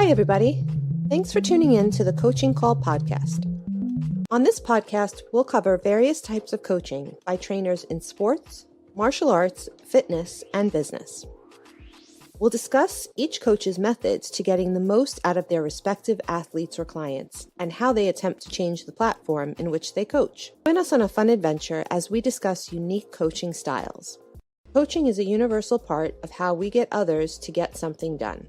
Hi, everybody. Thanks for tuning in to the Coaching Call podcast. On this podcast, we'll cover various types of coaching by trainers in sports, martial arts, fitness, and business. We'll discuss each coach's methods to getting the most out of their respective athletes or clients and how they attempt to change the platform in which they coach. Join us on a fun adventure as we discuss unique coaching styles. Coaching is a universal part of how we get others to get something done.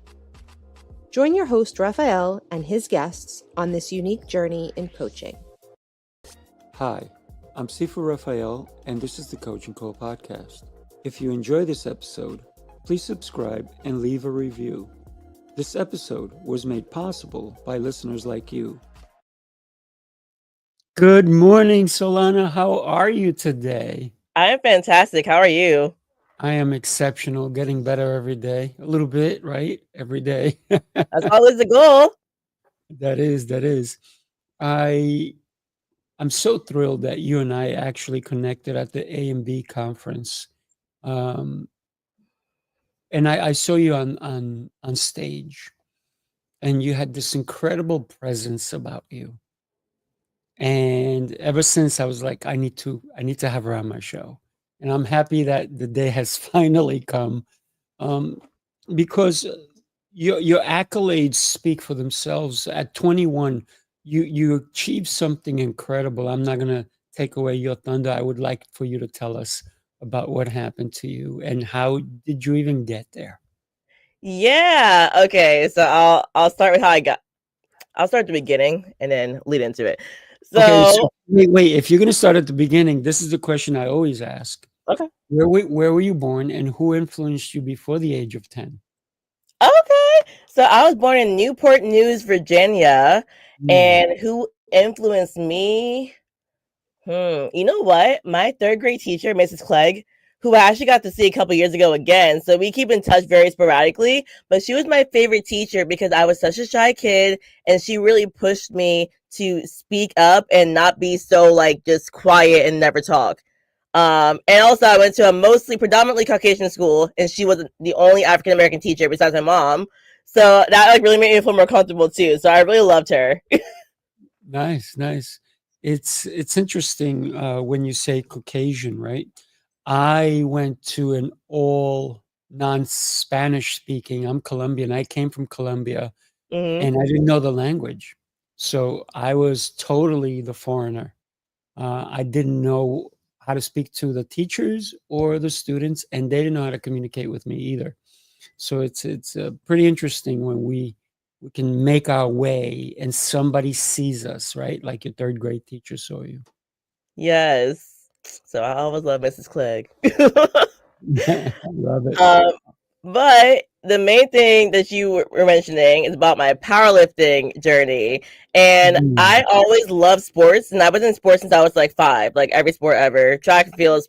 Join your host, Rafael, and his guests on this unique journey in coaching. Hi, I'm Sifu Rafael, and this is the Coaching Call podcast. If you enjoy this episode, please subscribe and leave a review. This episode was made possible by listeners like you. Good morning, Solana. How are you today? I am fantastic. How are you? I am exceptional, getting better every day. A little bit, right? Every day. That's always the goal. That is. I'm so thrilled that you and I actually connected at the A&B conference. And I saw you on stage, and you had this incredible presence about you. And ever since, I was like, I need to have her on my show. And I'm happy that the day has finally come, because your accolades speak for themselves. At 21, you achieved something incredible. I'm not going to take away your thunder. I would like for you to tell us about what happened to you and how did you even get there? Yeah. Okay. So I'll start with I'll start at the beginning and then lead into it. So wait. If you're going to start at the beginning, this is the question I always ask. Okay. Where were you born and who influenced you before the age of 10? Okay. So I was born in Newport News, Virginia. And who influenced me? You know what? My third grade teacher, Mrs. Clegg, who I actually got to see a couple years ago again. So we keep in touch very sporadically. But she was my favorite teacher because I was such a shy kid. And she really pushed me to speak up and not be so just quiet and never talk. And also I went to a predominantly Caucasian school, and she was the only African-American teacher besides my mom. So that really made me feel more comfortable too. So I really loved her. Nice. It's interesting when you say Caucasian, right? I went to an all non-Spanish speaking. I'm Colombian. I came from Colombia, and I didn't know the language. So I was totally the foreigner. I didn't know how to speak to the teachers or the students, and they didn't know how to communicate with me either. So it's pretty interesting when we can make our way and somebody sees us, right? Like your third grade teacher saw you. Yes. So I always love Mrs. Clegg. I love it. But the main thing that you were mentioning is about my powerlifting journey. And I always loved sports. And I was in sports since I was 5, every sport ever. Track and field,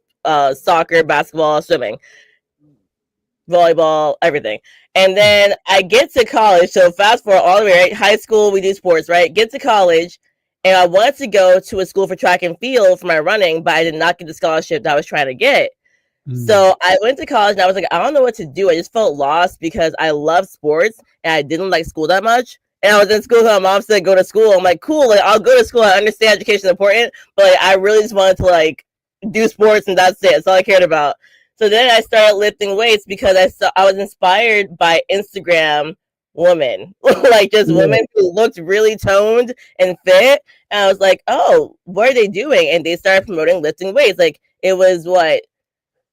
soccer, basketball, swimming, volleyball, everything. And then I get to college. So fast forward all the way, right? High school, we do sports, right? Get to college. And I wanted to go to a school for track and field for my running, but I did not get the scholarship that I was trying to get. So I went to college and I was like, I don't know what to do. I just felt lost because I love sports and I didn't like school that much. And I was in school, so my mom said, go to school. I'm like, cool, I'll go to school. I understand education is important, but I really just wanted to do sports and that's it. That's all I cared about. So then I started lifting weights because I was inspired by Instagram women, women who looked really toned and fit. And I was like, oh, what are they doing? And they started promoting lifting weights. It was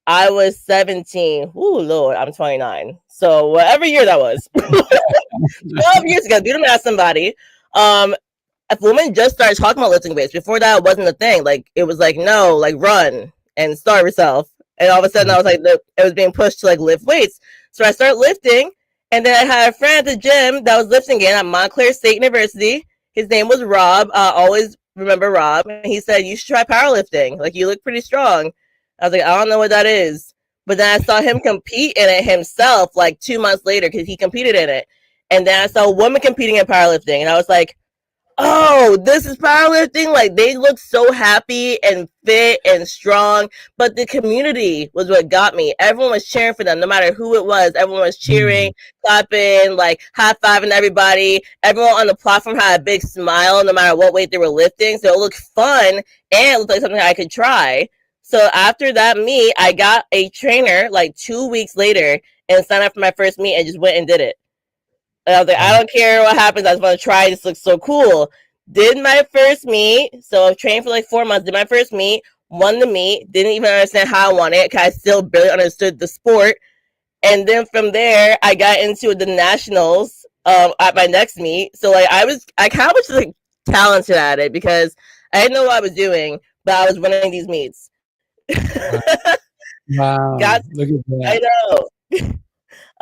I was 17. Ooh, Lord, I'm 29. So whatever year that was, 12 years ago, do the math, somebody. If women just started talking about lifting weights, before that, it wasn't a thing. It was no, run and starve yourself. And all of a sudden, I was it was being pushed to lift weights. So I started lifting. And then I had a friend at the gym that was lifting again at Montclair State University. His name was Rob. I always remember Rob. And he said, you should try powerlifting. You look pretty strong. I was like, I don't know what that is. But then I saw him compete in it himself 2 months later because he competed in it. And then I saw a woman competing in powerlifting. And I was like, oh, this is powerlifting. Like, they look so happy and fit and strong, but the community was what got me. Everyone was cheering for them, no matter who it was. Everyone was cheering, clapping, like high-fiving everybody. Everyone on the platform had a big smile, no matter what weight they were lifting. So it looked fun, and it looked like something I could try. So after that meet, I got a trainer like 2 weeks later and signed up for my first meet and just went and did it. And I was like, I don't care what happens. I just want to try. This looks so cool. Did my first meet. So I trained for like 4 months. Did my first meet. Won the meet. Didn't even understand how I won it because I still barely understood the sport. And then from there, I got into the nationals at my next meet. So like I kind of was like talented at it because I didn't know what I was doing, but I was winning these meets. Wow. Look at that.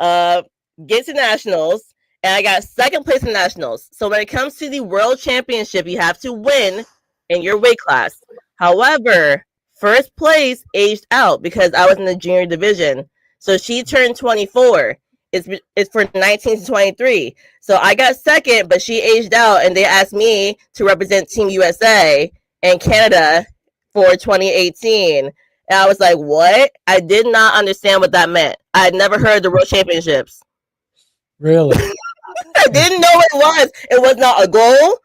I know. Get to nationals. And I got second place in nationals. So when it comes to the world championship, you have to win in your weight class. However, first place aged out because I was in the junior division. So she turned 24. It's for 19 to 23. So I got second, but she aged out, and they asked me to represent Team USA and Canada for 2018. And I was like, what? I did not understand what that meant. I had never heard of the world championships. Really? I didn't know what it was. It was not a goal.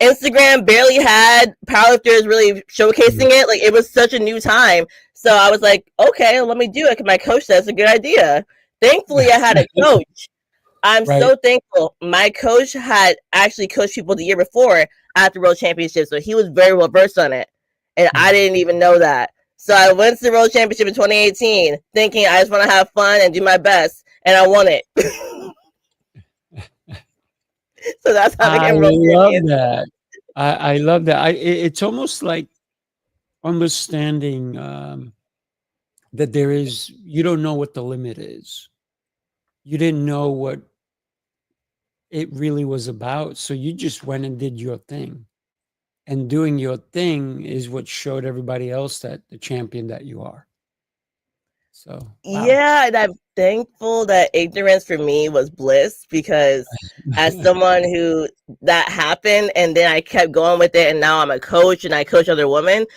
Instagram barely had powerlifters really showcasing it. Like, it was such a new time. So I was like, okay, let me do it because my coach said it's a good idea. Thankfully, I had a coach. I'm so thankful. My coach had actually coached people the year before at the World Championship, so he was very well versed on it. And I didn't even know that. So I went to the World Championship in 2018 thinking I just want to have fun and do my best. And I won it. So that's how I became World Champion. I love that. It's almost like understanding that you don't know what the limit is. You didn't know what it really was about. So you just went and did your thing. And doing your thing is what showed everybody else that the champion that you are. So wow. Yeah, and I'm thankful that ignorance for me was bliss because as someone who that happened and then I kept going with it and now I'm a coach and I coach other women.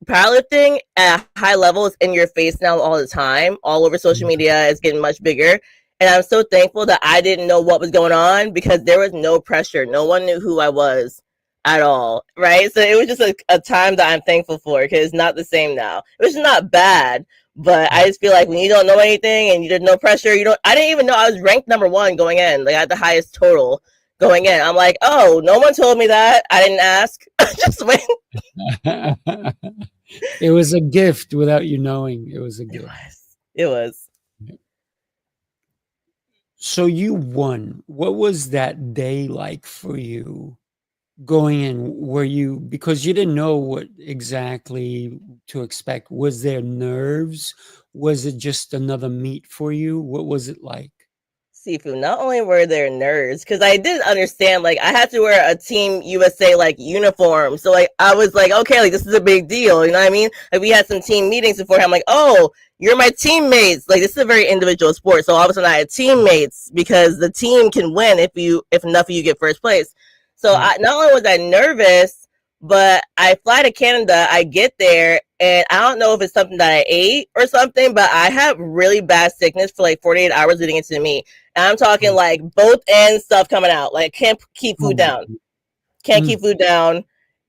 Powerlifting at a high level is in your face now all the time. All over social media, it's getting much bigger. And I'm so thankful that I didn't know what was going on because there was no pressure. No one knew who I was at all, right? So it was just a time that I'm thankful for because it's not the same now. It was not bad, but I just feel like when you don't know anything and there's no pressure, I didn't even know I was ranked number 1 going in. Like I had the highest total going in. I'm like, oh, no one told me that. I didn't ask. I just went. It was a gift without you knowing. It was a gift. It was. So you won. What was that day like for you going in? Because you didn't know what exactly to expect. Was there nerves? Was it just another meet for you? What was it like? Sifu, not only were there nerds, because I didn't understand, like, I had to wear a Team USA, like, uniform. So, like, I was like, okay, like, this is a big deal. You know what I mean? Like, we had some team meetings before. I'm like, oh, you're my teammates. Like, this is a very individual sport. So, all of a sudden, I had teammates because the team can win if enough of you get first place. So, not only was I nervous, but I fly to Canada. I get there, and I don't know if it's something that I ate or something, but I had really bad sickness for, like, 48 hours leading into the meet. And I'm talking like both ends stuff coming out. Like can't keep food down. Can't keep food down.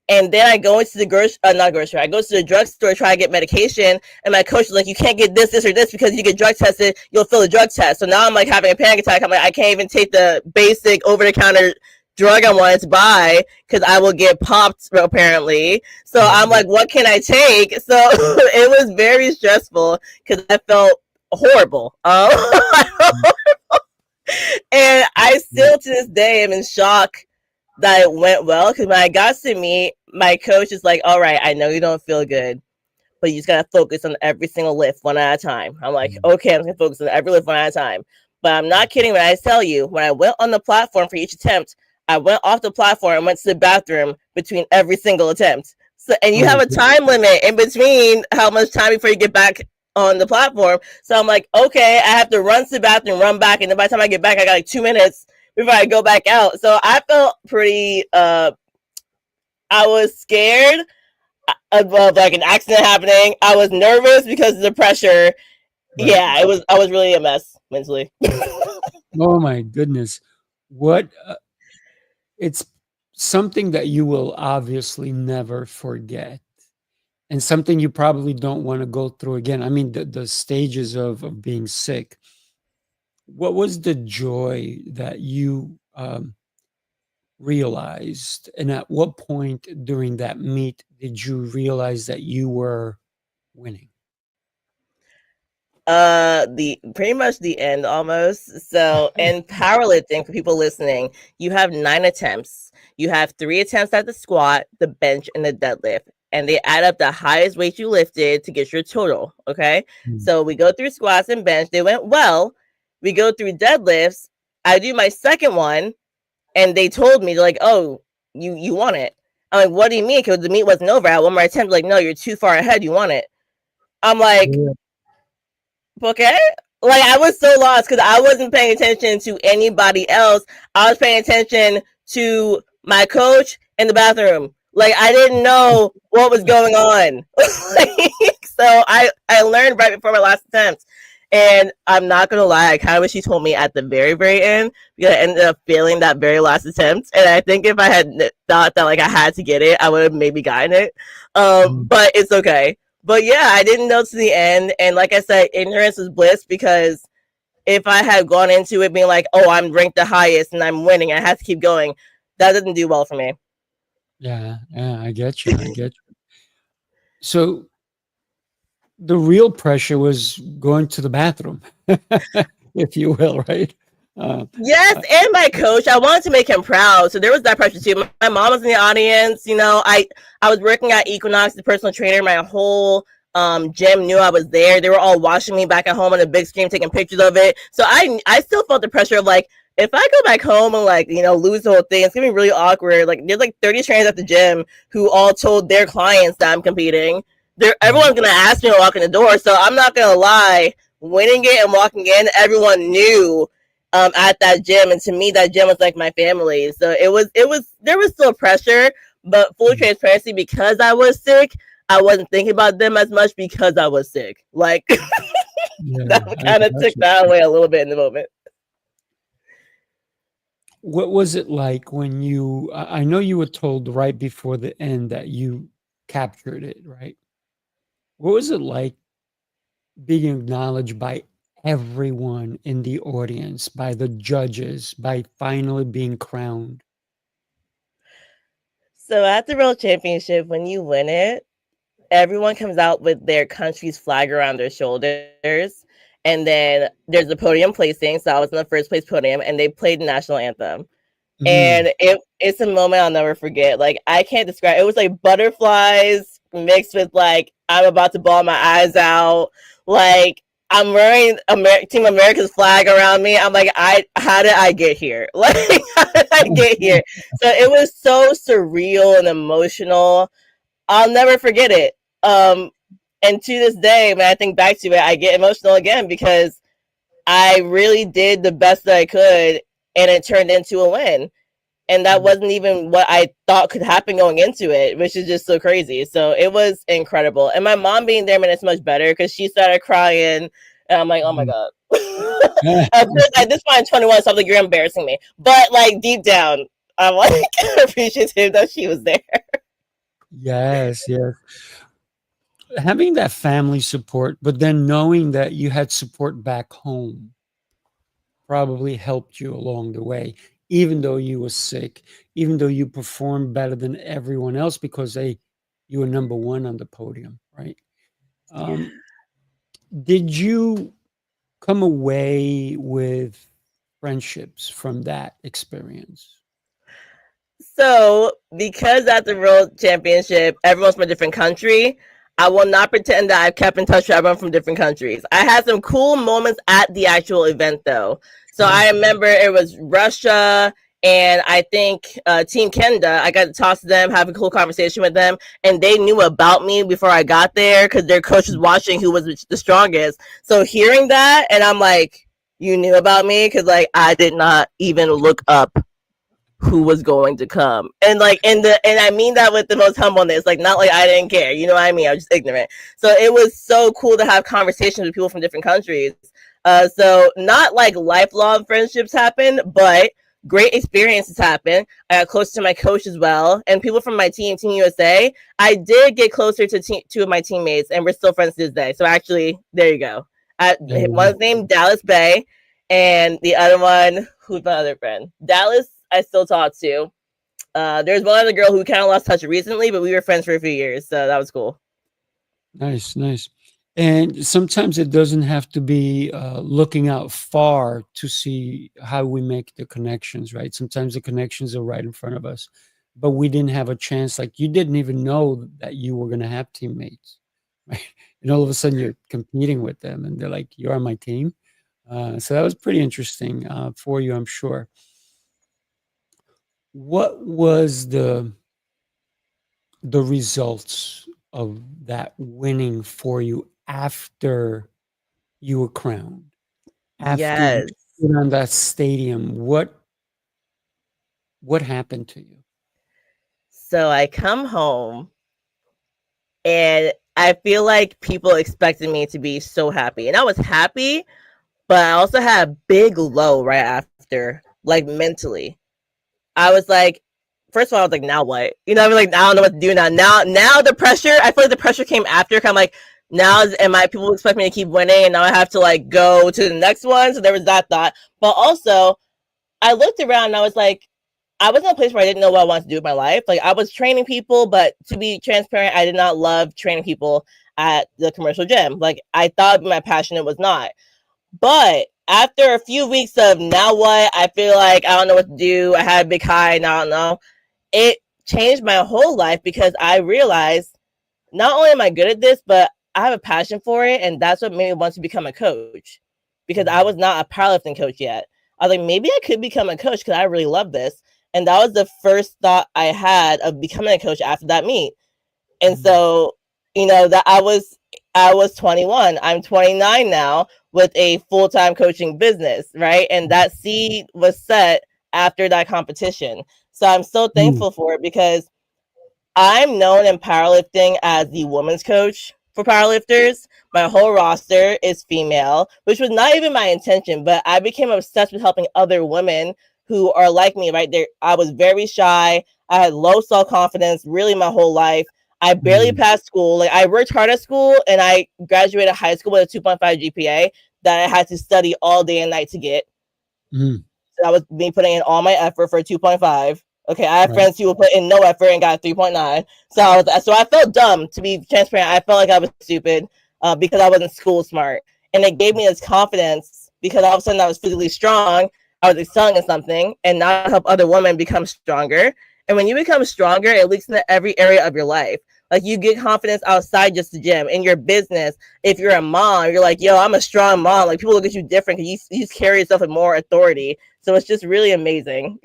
And then I go into the I go to the drugstore to try to get medication. And my coach is like, you can't get this, or this because you get drug tested, you'll fail the drug test. So now I'm like having a panic attack. I'm like, I can't even take the basic over-the-counter drug I wanted to buy because I will get popped apparently. So I'm like, what can I take? So it was very stressful because I felt horrible. And I still to this day am in shock that it went well because when I got to meet, my coach is like, all right, I know you don't feel good, but you just gotta focus on every single lift one at a time. I'm like, okay, I'm gonna focus on every lift one at a time. But I'm not kidding when I tell you, when I went on the platform for each attempt, I went off the platform and went to the bathroom between every single attempt. So, and you have a time limit in between how much time before you get back on the platform. So I'm like, okay, I have to run to the bathroom, run back, and then by the time I get back, I got like 2 minutes before I go back out. So I felt pretty I was scared of like an accident happening. I was nervous because of the pressure. Right. Yeah, I was really a mess mentally. Oh my goodness. What it's something that you will obviously never forget, and something you probably don't want to go through again. I mean, the stages of being sick. What was the joy that you realized, and at what point during that meet did you realize that you were winning? The pretty much the end almost. So in powerlifting, for people listening, you have 9 attempts. You have 3 attempts at the squat, the bench, and the deadlift, and they add up the highest weight you lifted to get your total. Okay, so we go through squats and bench. They went well. We go through deadlifts. I do my second one, and they told me, like, "Oh, you won it." I'm like, "What do you mean?" Because the meet wasn't over. I had one more attempt. Like, no, you're too far ahead. You won it. I'm like, Yeah. okay. Like, I was so lost because I wasn't paying attention to anybody else. I was paying attention to my coach in the bathroom. Like, I didn't know what was going on. So I learned right before my last attempt. And I'm not gonna lie, I kind of wish she told me at the very, very end, because I ended up failing that very last attempt. And I think if I had thought that like I had to get it, I would have maybe gotten it. But it's okay. But yeah, I didn't know to the end. And like I said, ignorance is bliss, because if I had gone into it being like, oh, I'm ranked the highest and I'm winning, I have to keep going, that doesn't do well for me. Yeah, I get you. I get you. So the real pressure was going to the bathroom, if you will, right? Yes, and my coach, I wanted to make him proud, so there was that pressure too. My mom was in the audience. You know, I was working at Equinox, the personal trainer. My whole gym knew I was there. They were all watching me back at home on the big screen, taking pictures of it. So I still felt the pressure of like, if I go back home and like, you know, lose the whole thing, it's gonna be really awkward. Like, there's like 30 trainers at the gym who all told their clients that I'm competing. Everyone's gonna ask me to walk in the door, so I'm not gonna lie. Winning it and walking in, everyone knew at that gym, and to me that gym was like my family. So there was still pressure, but full transparency, because I was sick, I wasn't thinking about them as much because I was sick. Like, that kind of took that away a little bit in the moment. What was it like when you, I know you were told right before the end that you captured it, right? What was it like being acknowledged by everyone in the audience, by the judges, by finally being crowned? So at the World Championship, when you win it, everyone comes out with their country's flag around their shoulders. And then there's the podium placing. So I was in the first place podium, and they played the national anthem. And it's a moment I'll never forget. Like, I can't describe. It was like butterflies mixed with like I'm about to bawl my eyes out. Like, I'm wearing Team America's flag around me. I'm like, how did I get here? Like, how did I get here? So it was so surreal and emotional. I'll never forget it. And to this day, when I think back to it, I get emotional again, because I really did the best that I could, and it turned into a win. And that wasn't even what I thought could happen going into it, which is just so crazy. So it was incredible. And my mom being there made it so much better, because she started crying. And I'm like, oh my God. At this point, I'm 21, so I'm like, you're embarrassing me. But like deep down, I'm like appreciative that she was there. Yes. Having that family support, but then knowing that you had support back home probably helped you along the way, even though you were sick, even though you performed better than everyone else because you were number one on the podium, right? Did you come away with friendships from that experience? So, because at the World Championship, everyone's from a different country, I will not pretend that I've kept in touch with everyone from different countries. I had some cool moments at the actual event, though. So I remember it was Russia, and I think Team Canada. I got to talk to them, have a cool conversation with them, and they knew about me before I got there because their coach was watching who was the strongest. So hearing that, and I'm like, you knew about me? Because like I did not even look up who was going to come. And like and I mean that with the most humbleness, like not like I didn't care, you know what I mean? I was just ignorant. So it was so cool to have conversations with people from different countries. So not like lifelong friendships happen, but great experiences happen. I got close to my coach as well, and people from my team, Team USA. I did get closer to two of my teammates, and we're still friends to this day. So actually, there you go. One's named Dallas Bay, and the other one, who's my other friend? Dallas, I still talk to. There's one other girl who kind of lost touch recently, but we were friends for a few years, so that was cool. Nice, nice. And sometimes it doesn't have to be looking out far to see how we make the connections, right? Sometimes the connections are right in front of us, but we didn't have a chance. Like you didn't even know that you were going to have teammates, right? And all of a sudden you're competing with them and they're like, you're on my team. So that was pretty interesting for you, I'm sure. What was the results of that winning for you after you were crowned? After you Yes. stood on that stadium, what happened to you? So I come home and I feel like people expected me to be so happy. And I was happy, but I also had a big low right after, like mentally. I was like, first of all, I was like, now what? You know, I mean, like, I don't know what to do now. Now the pressure, I feel like the pressure came after. I'm like, now am I, people expect me to keep winning and now I have to like go to the next one. So there was that thought. But also, I looked around and I was like, I was in a place where I didn't know what I wanted to do with my life. Like I was training people, but to be transparent, I did not love training people at the commercial gym. Like I thought my passion, it was not. But after a few weeks of now what, I feel like I don't know what to do. I had a big high and I don't know. It changed my whole life because I realized not only am I good at this, but I have a passion for it. And that's what made me want to become a coach because I was not a powerlifting coach yet. I was like, maybe I could become a coach because I really love this. And that was the first thought I had of becoming a coach after that meet. And so, you know, that I was 21. I'm 29 now with a full-time coaching business, right? And that seed was set after that competition. So I'm so thankful for it because I'm known in powerlifting as the women's coach for powerlifters. My whole roster is female, which was not even my intention, but I became obsessed with helping other women who are like me, right? There, I was very shy. I had low self-confidence really my whole life. I barely passed school. Like I worked hard at school and I graduated high school with a 2.5 GPA that I had to study all day and night to get. So that was me putting in all my effort for a 2.5. Okay, I have friends who will put in no effort and got a 3.9. So I felt dumb, to be transparent. I felt like I was stupid because I wasn't school smart. And it gave me this confidence because all of a sudden I was physically strong. I was excelling in something and now I help other women become stronger. And when you become stronger, it leaks into every area of your life. Like you get confidence outside just the gym, in your business. If you're a mom, you're like, yo, I'm a strong mom. Like people look at you different because you carry yourself with more authority. So it's just really amazing.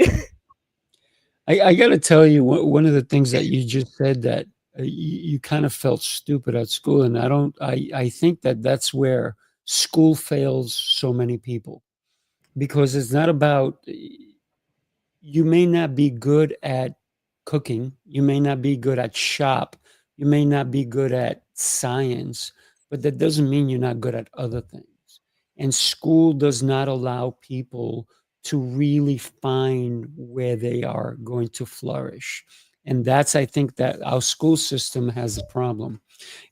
I got to tell you, one of the things that you just said that you kind of felt stupid at school, and I think that that's where school fails so many people because it's not about you may not be good at cooking, you may not be good at shop, you may not be good at science, but that doesn't mean you're not good at other things. And school does not allow people to really find where they are going to flourish. And that's, I think, that our school system has a problem.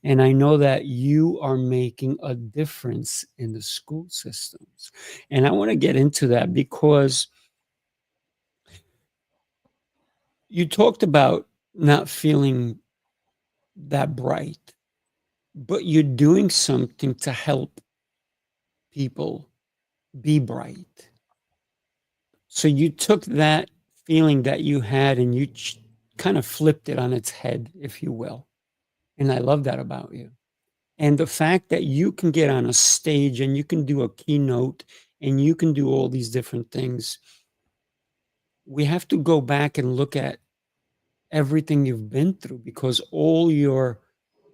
And I know that you are making a difference in the school systems. And I want to get into that because you talked about not feeling that bright, but you're doing something to help people be bright. So you took that feeling that you had and you kind of flipped it on its head, if you will. And I love that about you. And the fact that you can get on a stage and you can do a keynote and you can do all these different things, we have to go back and look at everything you've been through because all your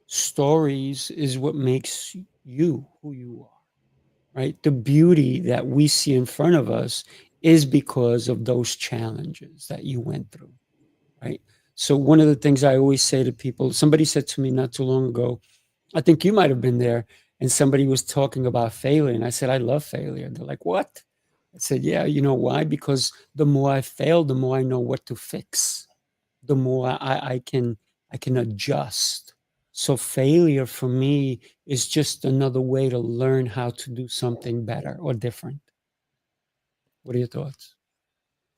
stories is what makes you who you are, right? The beauty that we see in front of us is because of those challenges that you went through, right? So one of the things I always say to people, somebody said to me not too long ago, I think you might have been there, and somebody was talking about failure, and I said, I love failure. They're like, what? I said, yeah, you know why? Because the more I fail, the more I know what to fix, the more I can adjust. So failure for me is just another way to learn how to do something better or different. What are your thoughts?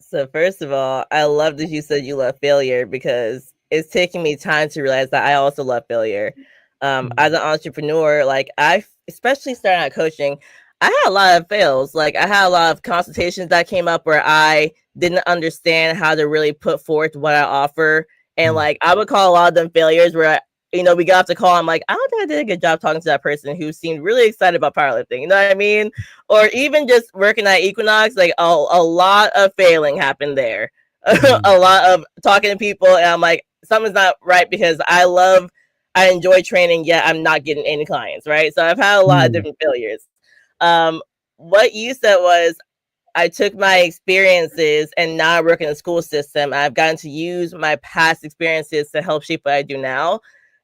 So first of all, I love that you said you love failure because it's taking me time to realize that I also love failure. As an entrepreneur, like I, especially starting out coaching, I had a lot of fails. Like I had a lot of consultations that came up where I didn't understand how to really put forth what I offer, and like I would call a lot of them failures where we got off the call. I'm like, I don't think I did a good job talking to that person who seemed really excited about powerlifting. You know what I mean? Or even just working at Equinox, like a lot of failing happened there. A lot of talking to people, and I'm like, something's not right because I enjoy training, yet I'm not getting any clients, right? So I've had a lot of different failures. What you said was, I took my experiences and now I work in the school system. I've gotten to use my past experiences to help shape what I do now.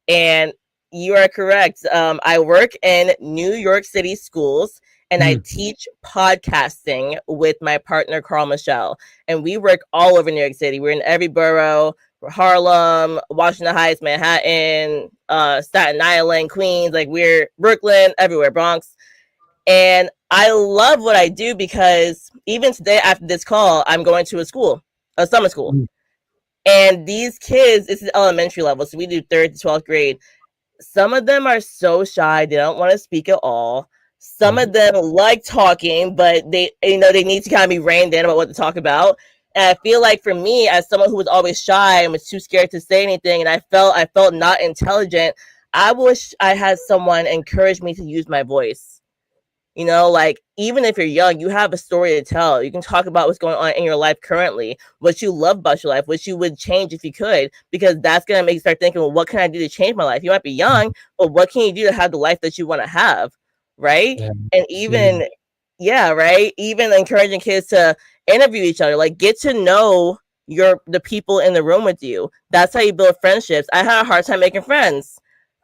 And you are correct. I work in New York City schools and I teach podcasting with my partner, Carl Michelle. And we work all over New York City. We're in every borough, Harlem, Washington Heights, Manhattan, Staten Island, Queens, like we're Brooklyn, everywhere, Bronx. And I love what I do because even today after this call, I'm going to a summer school. And these kids, this is elementary level, so we do 3rd to 12th grade. Some of them are so shy, they don't want to speak at all. Some of them like talking, but they need to kind of be reined in about what to talk about. And I feel like for me, as someone who was always shy and was too scared to say anything, and I felt not intelligent, I wish I had someone encourage me to use my voice. Like even if you're young, you have a story to tell. You can talk about what's going on in your life currently, what you love about your life, what you would change if you could, because that's going to make you start thinking, well, what can I do to change my life? You might be young, but what can you do to have the life that you want to have? Right. And even, right. Even encouraging kids to interview each other, like get to know the people in the room with you. That's how you build friendships. I had a hard time making friends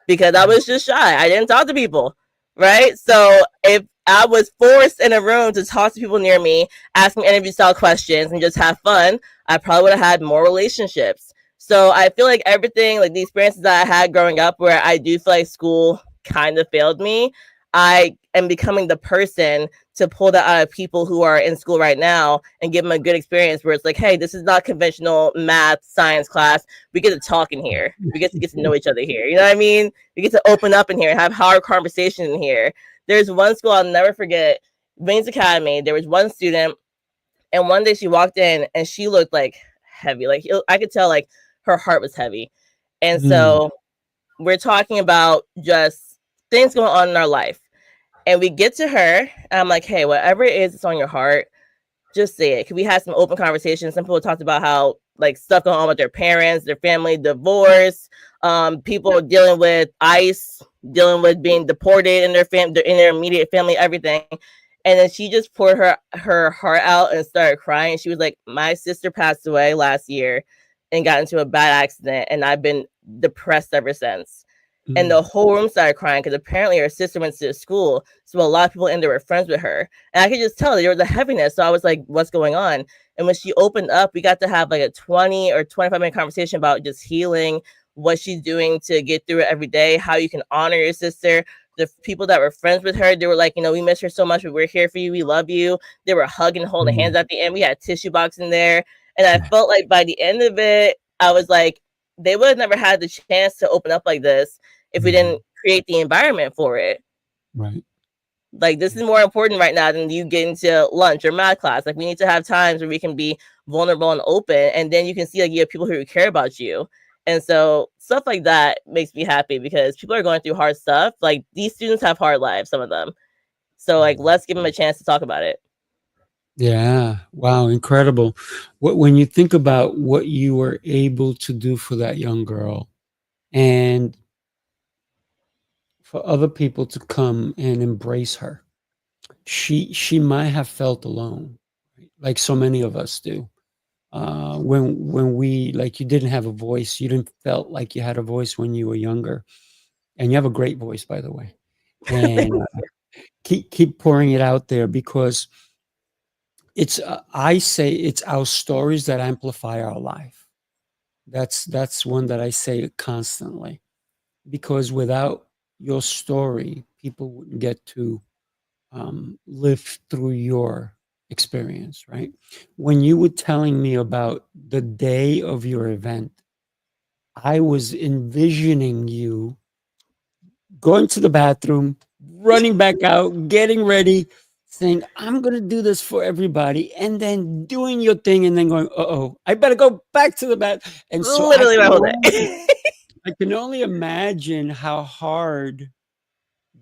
because I was just shy. I didn't talk to people. Right. So if I was forced in a room to talk to people near me, ask me interview style questions, and just have fun, I probably would have had more relationships. So I feel like everything, like the experiences that I had growing up, where I do feel like school kind of failed me, I am becoming the person to pull that out of people who are in school right now and give them a good experience where it's like, hey, this is not conventional math, science class. We get to talk in here. We get to know each other here. You know what I mean? We get to open up in here and have hard conversations in here. There's one school I'll never forget, Wings Academy. There was one student, and one day she walked in and she looked like heavy. Like I could tell like her heart was heavy. And so we're talking about just things going on in our life. And we get to her, and I'm like, hey, whatever it is that's on your heart, just say it. We had some open conversations. Some people talked about how like stuff going on with their parents, their family, divorce, people dealing with ICE, dealing with being deported in their immediate family, everything. And then she just poured her heart out and started crying. She was like, my sister passed away last year and got into a bad accident, and I've been depressed ever since. And the whole room started crying because apparently her sister went to the school. So a lot of people in there were friends with her. And I could just tell there was a heaviness. So I was like, what's going on? And when she opened up, we got to have like a 20 or 25-minute conversation about just healing, what she's doing to get through it every day, how you can honor your sister. The people that were friends with her, they were like, we miss her so much, but we're here for you. We love you. They were hugging, holding hands at the end. We had a tissue box in there. And I felt like by the end of it, I was like, they would have never had the chance to open up like this if we didn't create the environment for it. Right. Like this is more important right now than you getting to lunch or math class. Like we need to have times where we can be vulnerable and open, and then you can see like you have people who care about you. And so stuff like that makes me happy because people are going through hard stuff. Like these students have hard lives, some of them. So like let's give them a chance to talk about it. Yeah. Wow. Incredible. When you think about what you were able to do for that young girl, and for other people to come and embrace her, she might have felt alone. like so many of us do. When we, like, you didn't have a voice, you didn't felt like you had a voice when you were younger, and you have a great voice, by the way, and keep pouring it out there, because it's I say it's our stories that amplify our life. That's one that I say constantly, because without your story, people wouldn't get to live through your experience, right? When you were telling me about the day of your event, I was envisioning you going to the bathroom, running back out, getting ready, saying, I'm going to do this for everybody, and then doing your thing, and then going, uh-oh, I better go back to the bath. And so Literally my whole day. I can only imagine how hard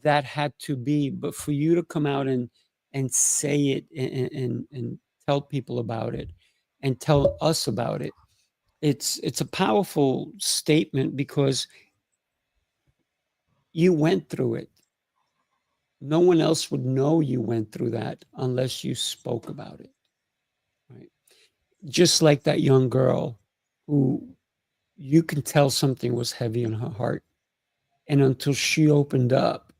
that had to be, but for you to come out and say it, and tell people about it, and tell us about it, it's a powerful statement, because you went through it. No one else would know you went through that unless you spoke about it, right? Just like that young girl who, you can tell something was heavy in her heart, and until she opened up,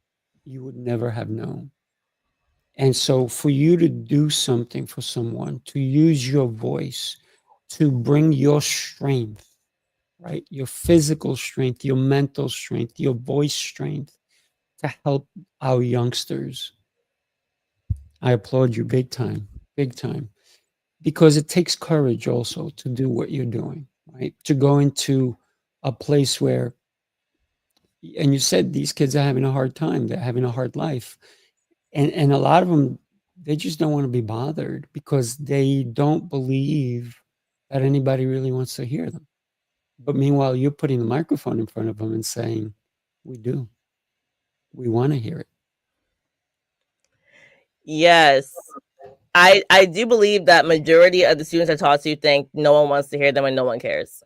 you would never have known. And so for you to do something for someone, to use your voice, to bring your strength, right? Your physical strength, your mental strength, your voice strength, to help our youngsters, I applaud you big time, big time. Because it takes courage also to do what you're doing, right? To go into a place where, and you said these kids are having a hard time, they're having a hard life. And a lot of them, they just don't want to be bothered, because they don't believe that anybody really wants to hear them. But meanwhile, you're putting the microphone in front of them and saying, we do. We want to hear it. Yes. I do believe that majority of the students I talk to think no one wants to hear them and no one cares.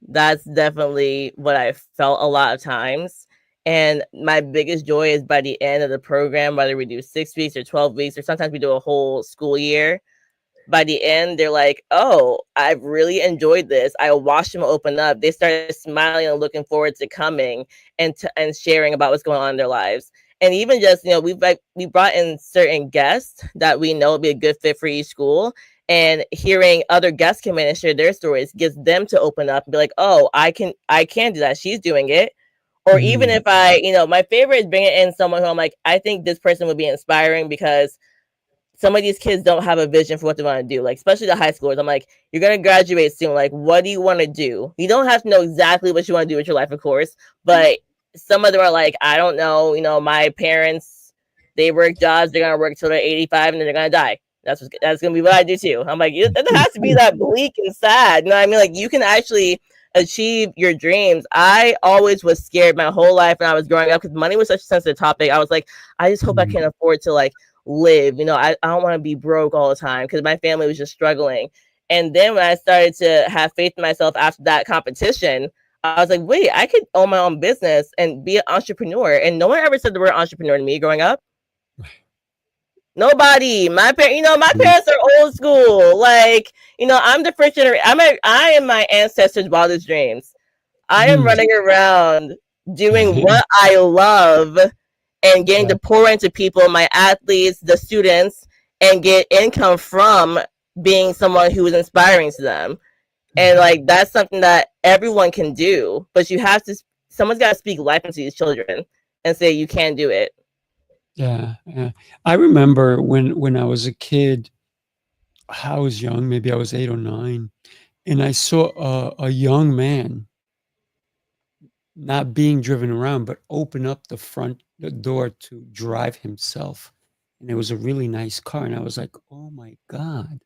That's definitely what I felt a lot of times. And my biggest joy is by the end of the program, whether we do 6 weeks or 12 weeks, or sometimes we do a whole school year. By the end, they're like, oh, I've really enjoyed this. I watched them open up. They started smiling and looking forward to coming and sharing about what's going on in their lives. And even just, we brought in certain guests that we know would be a good fit for each school. And hearing other guests come in and share their stories gets them to open up and be like, oh, I can do that. She's doing it. Or even if my favorite is bringing in someone who I'm like, I think this person would be inspiring, because some of these kids don't have a vision for what they want to do, like especially the high schoolers. I'm like, you're going to graduate soon. Like, what do you want to do? You don't have to know exactly what you want to do with your life, of course, but some of them are like, I don't know. My parents, they work jobs. They're going to work till they're 85 and then they're going to die. That's going to be what I do too. I'm like, it doesn't have to be that bleak and sad. You know what I mean? Like, you can actually achieve your dreams. I always was scared my whole life when I was growing up, because money was such a sensitive topic. I was like, I just hope I can afford to live. I don't want to be broke all the time, because my family was just struggling. And then when I started to have faith in myself after that competition, I was like, wait, I could own my own business and be an entrepreneur. And no one ever said the word entrepreneur to me growing up. Nobody. My parents are old school. I'm the first generation. I am my ancestors' wildest dreams. I am running around doing what I love and getting to pour into people, my athletes, the students, and get income from being someone who is inspiring to them. And that's something that everyone can do, but someone's got to speak life into these children and say, you can do it. Yeah. I remember when I was a kid, I was young, maybe I was 8 or 9, and I saw a young man not being driven around, but open up the door to drive himself. And it was a really nice car. And I was like, oh my God,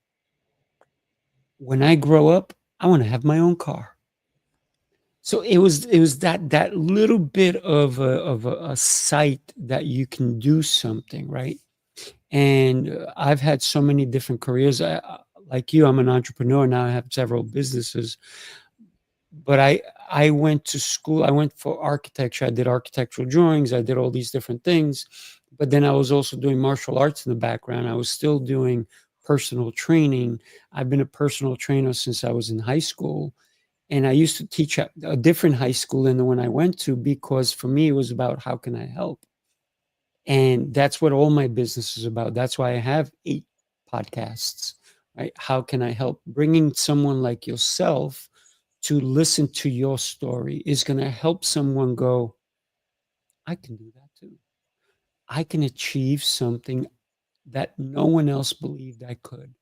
when I grow up, I want to have my own car. So it was that little bit of a sight that you can do something, right? And I've had so many different careers. Like you, I'm an entrepreneur now. I have several businesses. But I went to school. I went for architecture. I did architectural drawings. I did all these different things. But then I was also doing martial arts in the background. I was still doing personal training. I've been a personal trainer since I was in high school. And I used to teach at a different high school than the one I went to, because for me, it was about how can I help? And that's what all my business is about. That's why I have 8 podcasts, right? How can I help? Bringing someone like yourself to listen to your story is going to help someone go, I can do that too. I can achieve something that no one else believed I could.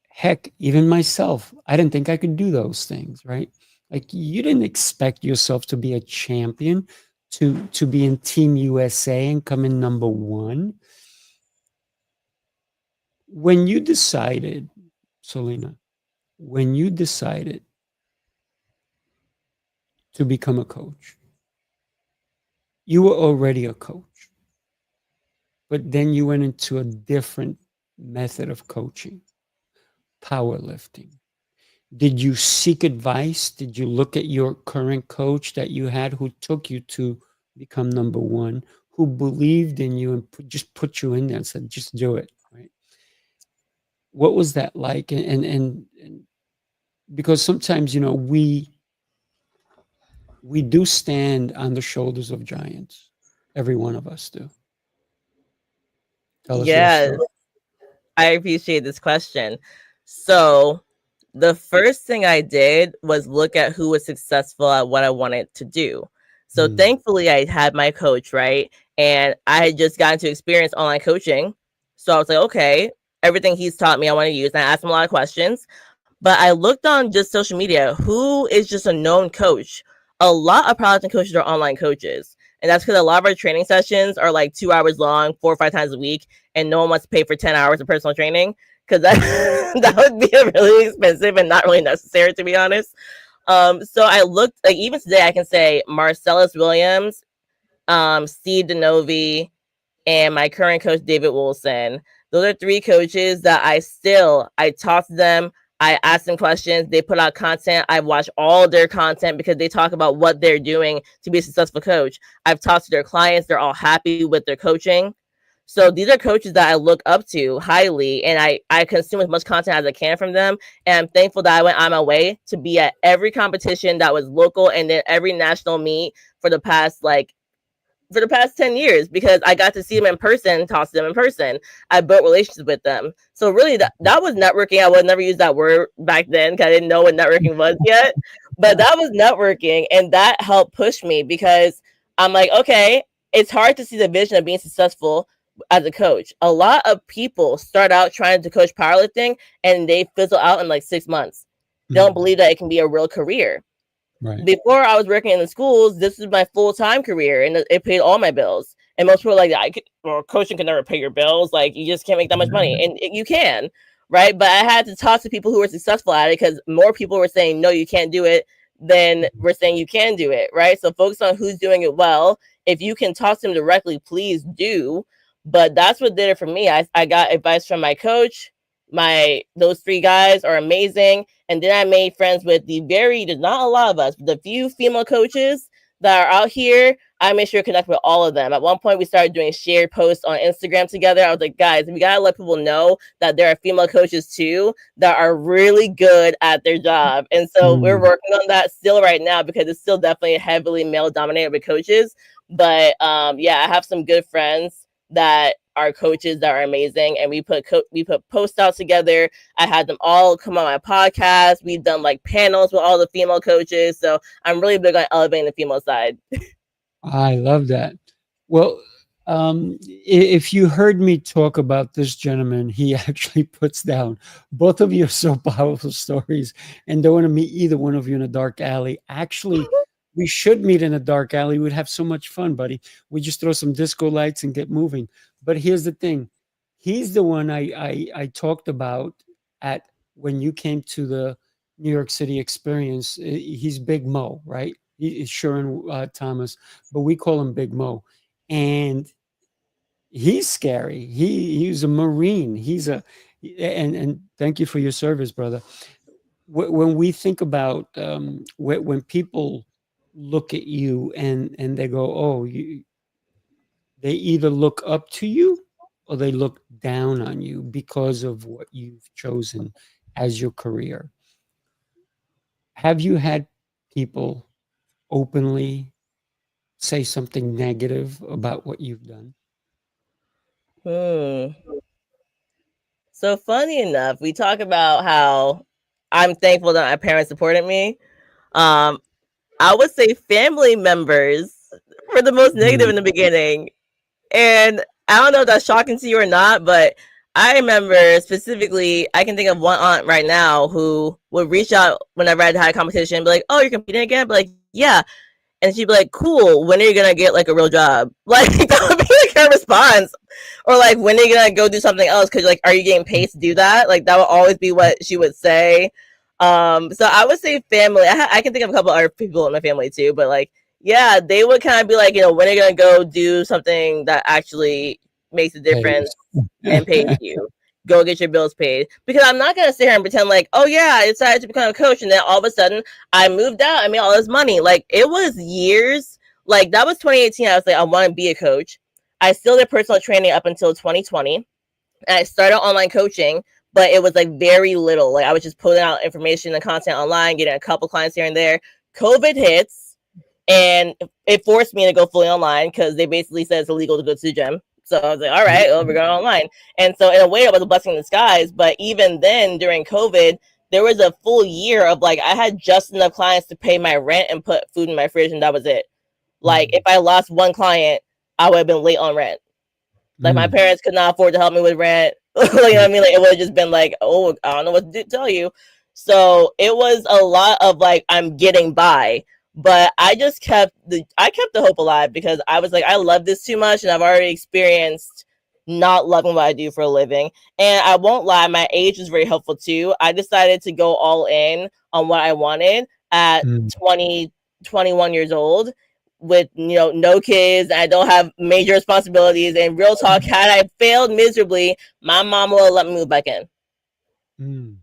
Heck, even myself, I didn't think I could do those things, right? Like, you didn't expect yourself to be a champion, to be in Team USA and come in number 1. When you decided, Solana, when you decided to become a coach, you were already a coach, but then you went into a different method of coaching, powerlifting. Did you seek advice? Did you look at your current coach that you had, who took you to become number 1, who believed in you and just put you in there and said, just do it, right? What was that like? And because sometimes, we do stand on the shoulders of giants. Every one of us do. Tell us your Yeah, story. I appreciate this question. So, the first thing I did was look at who was successful at what I wanted to do. So, thankfully, I had my coach, right? And I had just gotten to experience online coaching. So, I was like, okay, everything he's taught me, I want to use. And I asked him a lot of questions. But I looked on just social media, who is just a known coach. A lot of powerlifting coaches are online coaches. And that's because a lot of our training sessions are like 2 hours long, 4 or 5 times a week. And no one wants to pay for 10 hours of personal training, because that, that would be really expensive and not really necessary, to be honest. So I looked, like, even today, I can say Marcellus Williams, Steve DeNovi, and my current coach, David Wilson. Those are 3 coaches that I talk to them. I ask them questions. They put out content. I watch all their content because they talk about what they're doing to be a successful coach. I've talked to their clients. They're all happy with their coaching. So these are coaches that I look up to highly, and I consume as much content as I can from them. And I'm thankful that I went on my way to be at every competition that was local and then every national meet for the past 10 years, because I got to see them in person, talk to them in person. I built relationships with them. So really that was networking. I would never use that word back then because I didn't know what networking was yet, but that was networking, and that helped push me, because I'm like, okay, it's hard to see the vision of being successful as a coach. A lot of people start out trying to coach powerlifting and they fizzle out in like 6 months. They don't believe that it can be a real career. Right. Before I was working in the schools, this was my full-time career, and it paid all my bills. And most people are like, coaching can never pay your bills. Like, you just can't make that much money. And you can, right? But I had to talk to people who were successful at it, because more people were saying, no, you can't do it, than we're saying you can do it, right? So focus on who's doing it well. If you can talk to them directly, please do. But that's what did it for me. I got advice from my coach. Those 3 guys are amazing. And then I made friends with there's not a lot of us, but the few female coaches that are out here. I made sure to connect with all of them. At one point, we started doing shared posts on Instagram together. I was like, guys, we gotta let people know that there are female coaches too that are really good at their job. And so we're working on that still right now, because it's still definitely heavily male dominated with coaches. But yeah, I have some good friends that are coaches that are amazing, and we put posts out together. I had them all come on my podcast. We've done like panels with all the female coaches, so I'm really big on elevating the female side. I love that. Well, if you heard me talk about this gentleman, he actually puts down both of your so powerful stories, and don't want to meet either one of you in a dark alley. Actually, we should meet in a dark alley. We'd have so much fun, buddy. We just throw some disco lights and get moving. But here's the thing. He's the one I talked about at when you came to the New York City experience. He's Big Mo, right? He's Sharon Thomas, but we call him Big Mo. And he's scary. He's a Marine. And thank you for your service, brother. When we think about when people look at you and they go, oh, they either look up to you or they look down on you because of what you've chosen as your career. Have you had people openly say something negative about what you've done? So funny enough, we talk about how I'm thankful that my parents supported me. I would say family members were the most negative in the beginning. And I don't know if that's shocking to you or not, but I remember specifically, I can think of one aunt right now who would reach out whenever I'd had a competition and be like, "Oh, you're competing again?" But like, yeah. And she'd be like, "Cool, when are you gonna get like a real job?" Like that would be like her response. Or like, when are you gonna go do something else? Cause like, are you getting paid to do that? Like that would always be what she would say. So I would say family. I can think of a couple other people in my family too, but like, yeah, they would kind of be like, when are you gonna go do something that actually makes a difference and pays you? Go get your bills paid. Because I'm not gonna sit here and pretend like, oh yeah, I decided to become a coach, and then all of a sudden I moved out, I made all this money. Like it was years. Like that was 2018. I was like, I want to be a coach. I still did personal training up until 2020, and I started online coaching, but it was like very little. Like I was just putting out information and content online, getting a couple clients here and there. COVID hits, and it forced me to go fully online because they basically said it's illegal to go to the gym. So I was like, all right, well, we're going online. And so in a way, it was a blessing in disguise. But even then, during COVID, there was a full year of like, I had just enough clients to pay my rent and put food in my fridge, and that was it. Like, if I lost one client, I would have been late on rent. Like, my parents could not afford to help me with rent. You know what I mean? Like, it would have just been like, oh, I don't know what to tell you. So it was a lot of like, I'm getting by. But I just kept the hope alive because I was like, I love this too much, and I've already experienced not loving what I do for a living. And I won't lie, my age was very helpful too. I decided to go all in on what I wanted at 20, 21 years old with no kids. I don't have major responsibilities. And real talk, had I failed miserably, my mom would have let me move back in.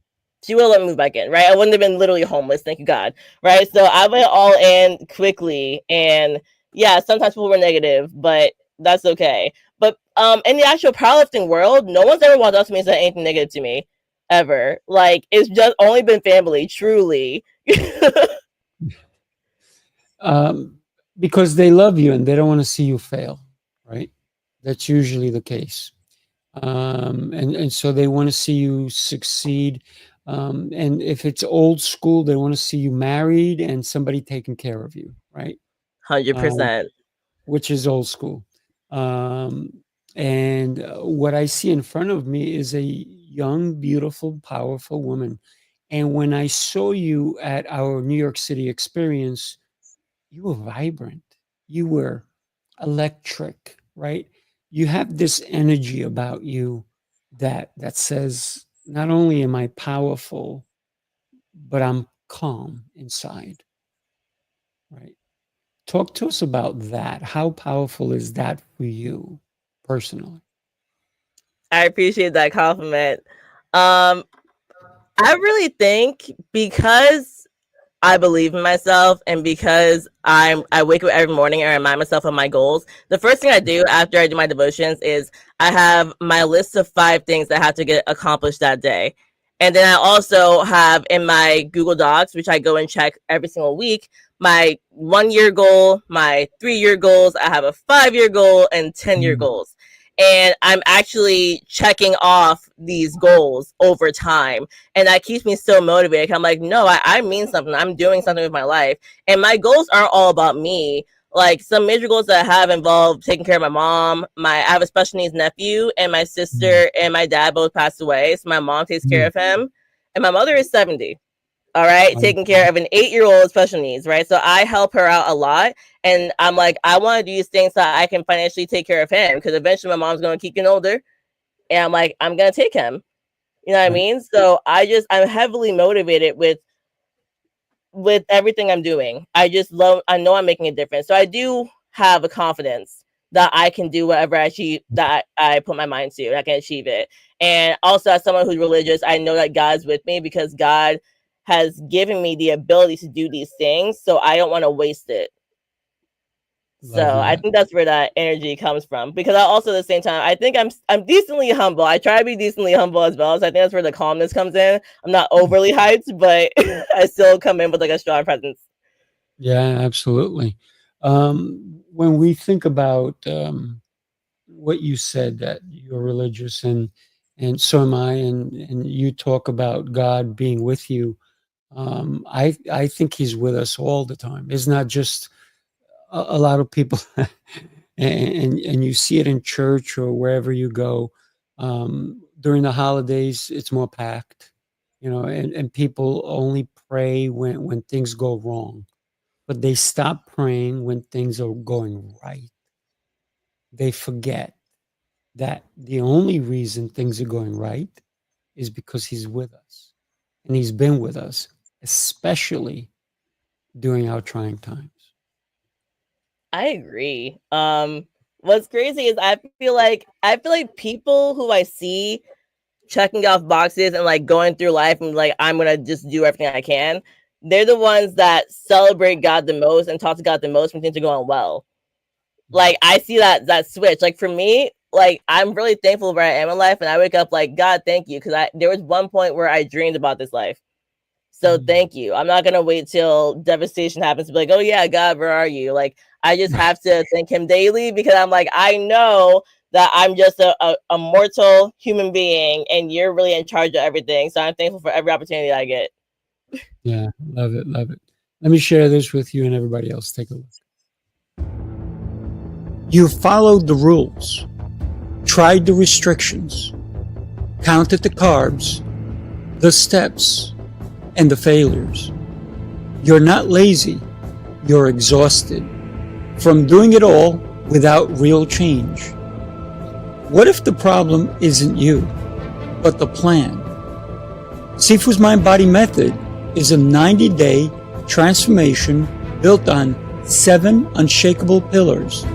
She will let me move back in, right? I wouldn't have been literally homeless, thank you God, right? So I went all in quickly, and yeah, sometimes people were negative, but that's okay. But in the actual powerlifting world, no one's ever walked up to me and said anything negative to me, ever. Like, it's just only been family, truly. Because they love you and they don't want to see you fail, right? That's usually the case. And so they want to see you succeed. And if it's old school, they want to see you married and somebody taking care of you, right? 100%. Which is old school. And what I see in front of me is a young, beautiful, powerful woman. And when I saw you at our New York City experience, you were vibrant. You were electric, right? You have this energy about you that says, not only am I powerful, but I'm calm inside, right? Talk to us about that. How powerful is that for you personally? I appreciate that compliment. I really think because I believe in myself, and because I wake up every morning and remind myself of my goals. The first thing I do after I do my devotions is I have my list of 5 things that have to get accomplished that day. And then I also have in my Google Docs, which I go and check every single week, my 1-year goal, my 3-year goals. I have a 5-year goal and 10-year goals. And I'm actually checking off these goals over time. And that keeps me so motivated. I'm like, no, I mean something. I'm doing something with my life. And my goals aren't all about me. Like, some major goals that I have involve taking care of my mom. I have a special needs nephew, and my sister and my dad both passed away. So my mom takes care of him. And my mother is 70. All right, taking care of an 8-year-old with special needs, right? So I help her out a lot. And I'm like, I want to do these things so I can financially take care of him, because eventually my mom's going to keep getting older. And I'm like, I'm going to take him. You know what I mean? So I'm heavily motivated with everything I'm doing. I know I'm making a difference. So I do have a confidence that I can do whatever that I put my mind to, and I can achieve it. And also, as someone who's religious, I know that God's with me, because God has given me the ability to do these things. So I don't want to waste it. Love So I that. think that's where that energy comes from. Because I also, at the same time, I think I'm decently humble. I try to be decently humble as well. So I think that's where the calmness comes in. I'm not overly hyped, but I still come in with like a strong presence. Yeah, absolutely. When we think about what you said, that you're religious, and so am I, and you talk about God being with you. I think He's with us all the time. It's not just a lot of people, and you see it in church or wherever you go. During the holidays, it's more packed, and people only pray when things go wrong, but they stop praying when things are going right. They forget that the only reason things are going right is because He's with us, and He's been with us, especially during our trying times. I agree. What's crazy is I feel like people who I see checking off boxes and like going through life and like I'm gonna just do everything I can. They're the ones that celebrate God the most and talk to God the most when things are going well. Like I see that switch. Like for me, like I'm really thankful where I am in life, and I wake up like God, thank you, because there was one point where I dreamed about this life. So Mm. thank you. I'm not gonna wait till devastation happens to be like, oh yeah, God, where are you? Like I just have to thank Him daily, because I'm like, I know that I'm just a mortal human being, and you're really in charge of everything. So I'm thankful for every opportunity I get. Yeah, love it, love it. Let me share this with you and everybody else. Take a look. You followed the rules, tried the restrictions, counted the carbs, the steps, and the failures. You're not lazy, you're exhausted from doing it all without real change. What if the problem isn't you, but the plan? Sifu's Mind Body Method is a 90-day transformation built on 7 unshakable pillars: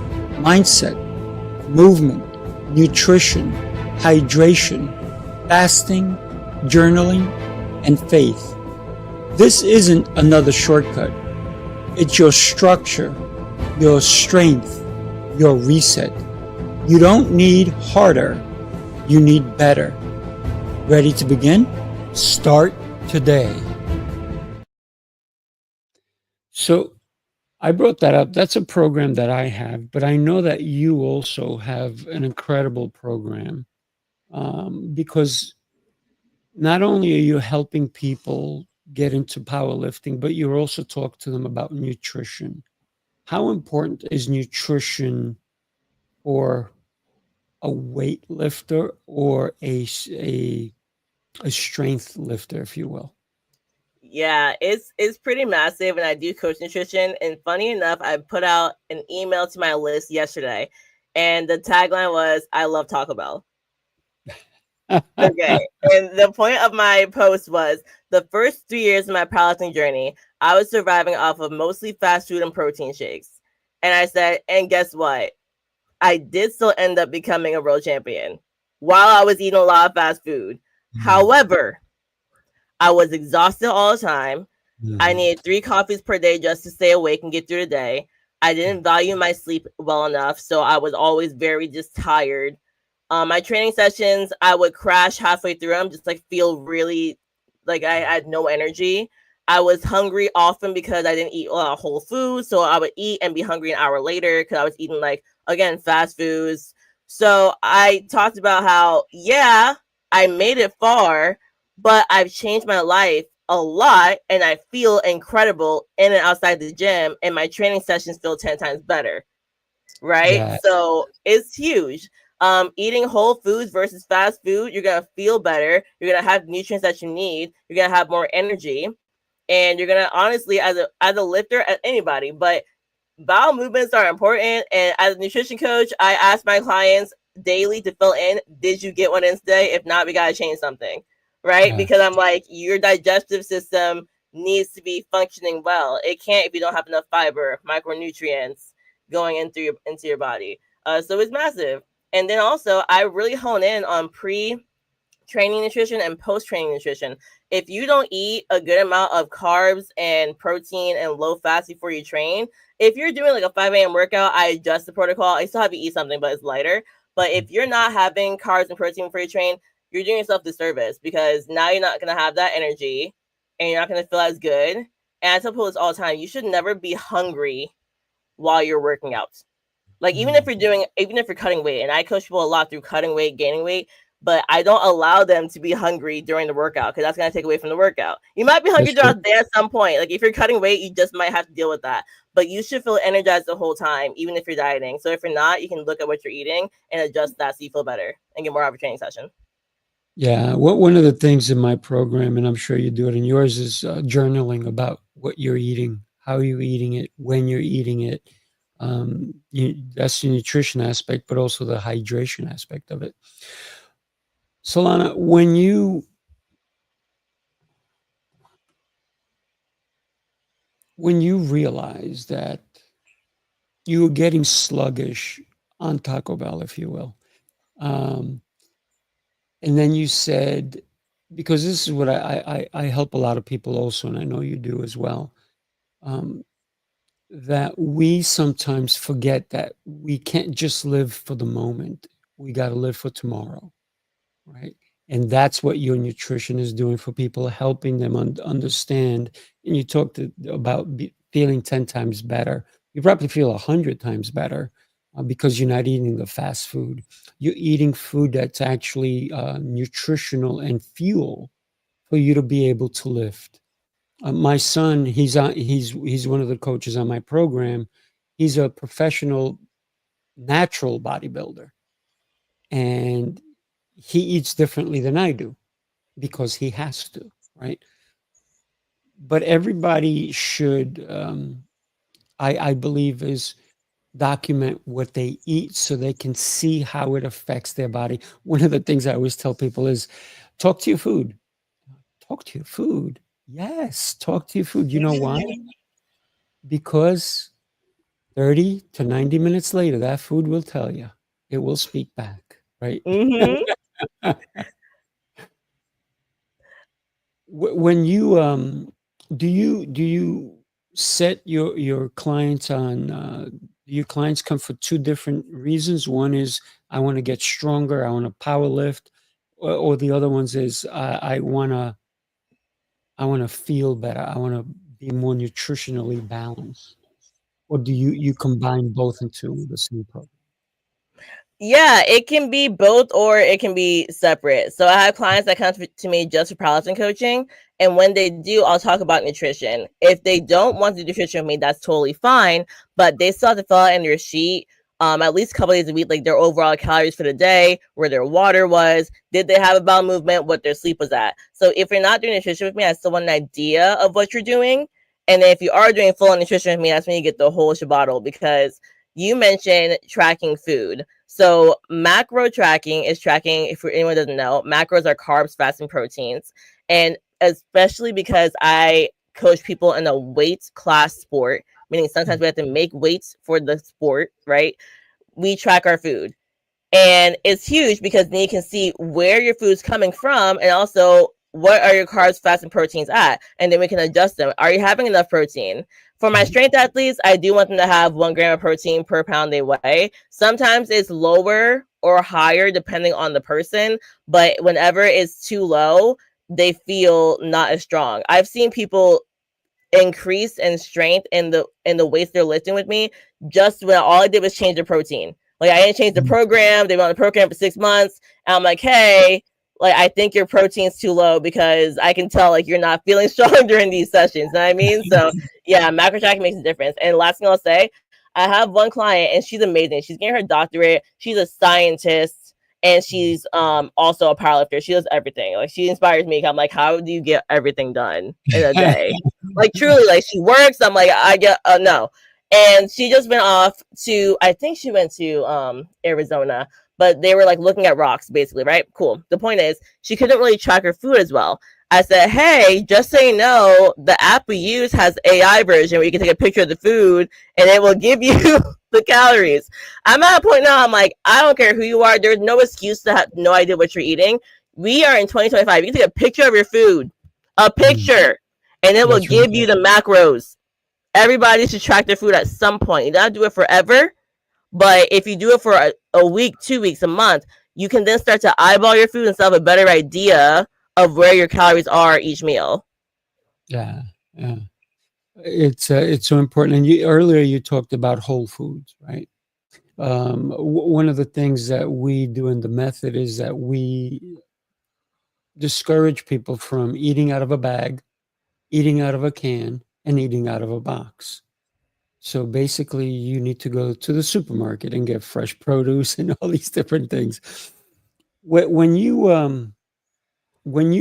mindset, movement, nutrition, hydration, fasting, journaling, and faith. This isn't another shortcut. It's your structure, your strength, your reset. You don't need harder, you need better. Ready to begin? Start today. So I brought that up. That's a program that I have, but I know that you also have an incredible program, because not only are you helping people get into powerlifting, but you also talk to them about nutrition. How important is nutrition for a weightlifter or a strength lifter, if you will? Yeah, it's pretty massive, and I do coach nutrition. And funny enough, I put out an email to my list yesterday, and the tagline was "I love Taco Bell." Okay, and the point of my post was the first 3 years of my powerlifting journey, I was surviving off of mostly fast food and protein shakes. And I said, and guess what? I did still end up becoming a world champion while I was eating a lot of fast food. However, I was exhausted all the time. I needed 3 coffees per day just to stay awake and get through the day. I didn't value my sleep well enough, so I was always very just tired. My training sessions, I would crash halfway through them, just like feel really like I had no energy. I was hungry often because I didn't eat a lot of whole foods, so I would eat and be hungry an hour later because I was eating like again fast foods. So I talked about how I made it far, but I've changed my life a lot, and I feel incredible in and outside the gym, and my training sessions feel 10 times better. Right? Yeah, So it's huge. Eating whole foods versus fast food, you're gonna feel better. You're gonna have nutrients that you need. You're gonna have more energy, and you're gonna honestly, as a lifter, as anybody, but bowel movements are important. And as a nutrition coach, I ask my clients daily to fill in, did you get one in today? If not, we gotta change something, right? yeah, Because I'm like, your digestive system needs to be functioning well. It can't if you don't have enough fiber, micronutrients going into your body. So it's massive. And then also, I really hone in on training nutrition and post-training nutrition. If you don't eat a good amount of carbs and protein and low fats before you train, if you're doing like a 5 a.m. workout, I adjust the protocol. I still have you eat something, but it's lighter. But if you're not having carbs and protein before you train, you're doing yourself disservice, because now you're not going to have that energy and you're not going to feel as good. And I tell people this all the time, you should never be hungry while you're working out. Like, even if you're cutting weight, and I coach people a lot through cutting weight, gaining weight, but I don't allow them to be hungry during the workout, because that's going to take away from the workout. You might be hungry throughout the day at some point. Like, if you're cutting weight, you just might have to deal with that. But you should feel energized the whole time, even if you're dieting. So if you're not, you can look at what you're eating and adjust that so you feel better and get more out of a training session. Yeah. One of the things in my program, and I'm sure you do it in yours, is journaling about what you're eating, how you're eating it, when you're eating it. That's the nutrition aspect, but also the hydration aspect of it. Solana, when you realize that you were getting sluggish on Taco Bell, if you will, and then you said, because this is what I help a lot of people also, and I know you do as well, that we sometimes forget that we can't just live for the moment. We got to live for tomorrow, right? And that's what your nutrition is doing for people, helping them understand. And you talked about feeling 10 times better. You probably feel 100 times better because you're not eating the fast food. You're eating food that's actually nutritional and fuel for you to be able to lift. My son, he's one of the coaches on my program. He's a professional natural bodybuilder, and he eats differently than I do because he has to, right? But everybody should, I believe, is document what they eat so they can see how it affects their body. One of the things I always tell people is talk to your food. Talk to your food. Yes, talk to your food. You know why? Because 30 to 90 minutes later, that food will tell you. It will speak back, right? Mm-hmm. When you do you set your clients on your clients come for two different reasons? One is I want to get stronger, I want to power lift, or the other ones is I want to feel better, I want to be more nutritionally balanced? Or do you combine both into the same program? Yeah, it can be both or it can be separate. So I have clients that come to me just for powerlifting coaching. And when they do, I'll talk about nutrition. If they don't want to do nutrition with me, that's totally fine. But they still have to fill out in their sheet at least a couple days a week, like their overall calories for the day, where their water was, did they have a bowel movement, what their sleep was at. So if you're not doing nutrition with me, I still want an idea of what you're doing. And then if you are doing full nutrition with me, that's when you get the whole shabaddle, because you mentioned tracking food. So macro tracking is tracking, if anyone doesn't know, macros are carbs, fats, and proteins. And especially because I coach people in a weight class sport, meaning sometimes we have to make weights for the sport, right? We track our food. And it's huge because then you can see where your food's coming from and also what are your carbs, fats, and proteins at. And then we can adjust them. Are you having enough protein? For my strength athletes, I do want them to have 1 gram of protein per pound they weigh. Sometimes it's lower or higher depending on the person, but whenever it's too low, they feel not as strong. I've seen people increase in strength in the weights they're lifting with me just when all I did was change the protein. Like, I didn't change the program. They've been on the program for 6 months. And I'm like, hey, like, I think your protein's too low because I can tell like you're not feeling strong during these sessions. You know what I mean? So yeah, macro tracking makes a difference. And last thing I'll say, I have one client and she's amazing. She's getting her doctorate. She's a scientist and she's also a powerlifter. She does everything. Like, she inspires me. I'm like, how do you get everything done in a day? Like, truly, like, she works. I'm like, I get no. And she just went off to, I think she went to Arizona, but they were like looking at rocks basically, right? Cool. The point is, she couldn't really track her food as well. I said, hey, just so you know, the app we use has AI version where you can take a picture of the food and it will give you the calories. I'm at a point now, I'm like, I don't care who you are. There's no excuse to have no idea what you're eating. We are in 2025. You can take a picture of your food, a picture, and it will That's give right. you the macros. Everybody should track their food at some point. You don't do it forever, but if you do it for a week, 2 weeks, a month, you can then start to eyeball your food and still have a better idea of where your calories are each meal. Yeah, yeah. It's so important. And earlier you talked about whole foods, right? One of the things that we do in the method is that we discourage people from eating out of a bag, eating out of a can, and eating out of a box. So basically, you need to go to the supermarket and get fresh produce and all these different things. When you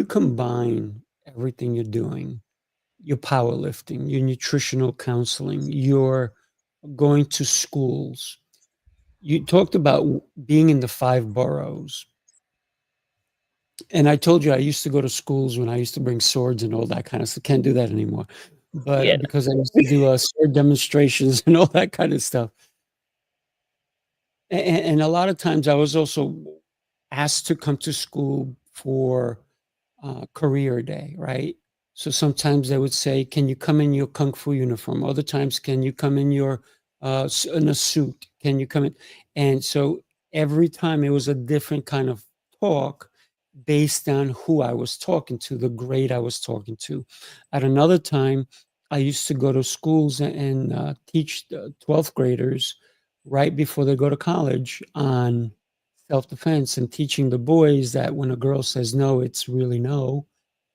combine everything you're doing, your powerlifting, your nutritional counseling, your going to schools. You talked about being in the 5 boroughs. And I told you I used to go to schools when I used to bring swords and all that kind of stuff. Can't do that anymore. Yeah. But because I used to do sword demonstrations and all that kind of stuff. And a lot of times I was also asked to come to school for career day, right? So sometimes they would say, "Can you come in your kung fu uniform?" Other times, "Can you come in your in a suit? Can you come in?" And so every time it was a different kind of talk based on who I was talking to, the grade I was talking to. At another time, I used to go to schools and teach 12th graders right before they go to college on self-defense and teaching the boys that when a girl says no, it's really no,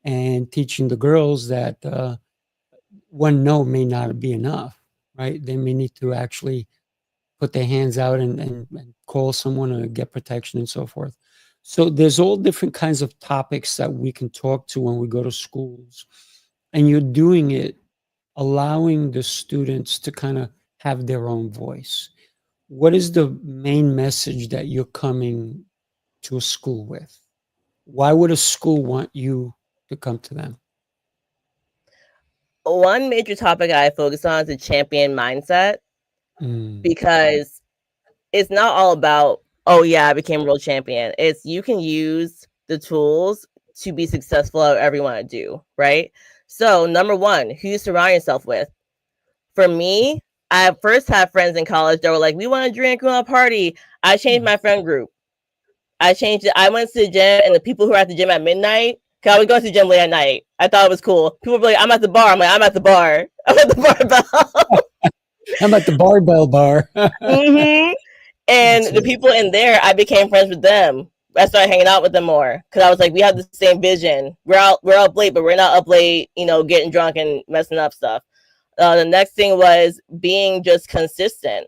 and teaching the girls that one no may not be enough, right? They may need to actually put their hands out and call someone or get protection and so forth. So there's all different kinds of topics that we can talk to when we go to schools. And you're doing it, allowing the students to kind of have their own voice. What is the main message that you're coming to a school with? Why would a school want you to come to them? One major topic I focus on is the champion mindset, because it's not all about, oh yeah, I became world champion. It's you can use the tools to be successful at whatever you want to do, right? So number one, who you surround yourself with. For me, I first had friends in college that were like, we want to drink, we want to party. I changed my friend group. I changed it. I went to the gym, and the people who were at the gym at midnight, because I would go to the gym late at night. I thought it was cool. People were like, I'm at the bar. I'm like, I'm at the bar. I'm at the barbell. I'm at the barbell bar. Mm-hmm. And the people in there, I became friends with them. I started hanging out with them more because I was like, we have the same vision. We're up late, but we're not up late, getting drunk and messing up stuff. The next thing was being just consistent.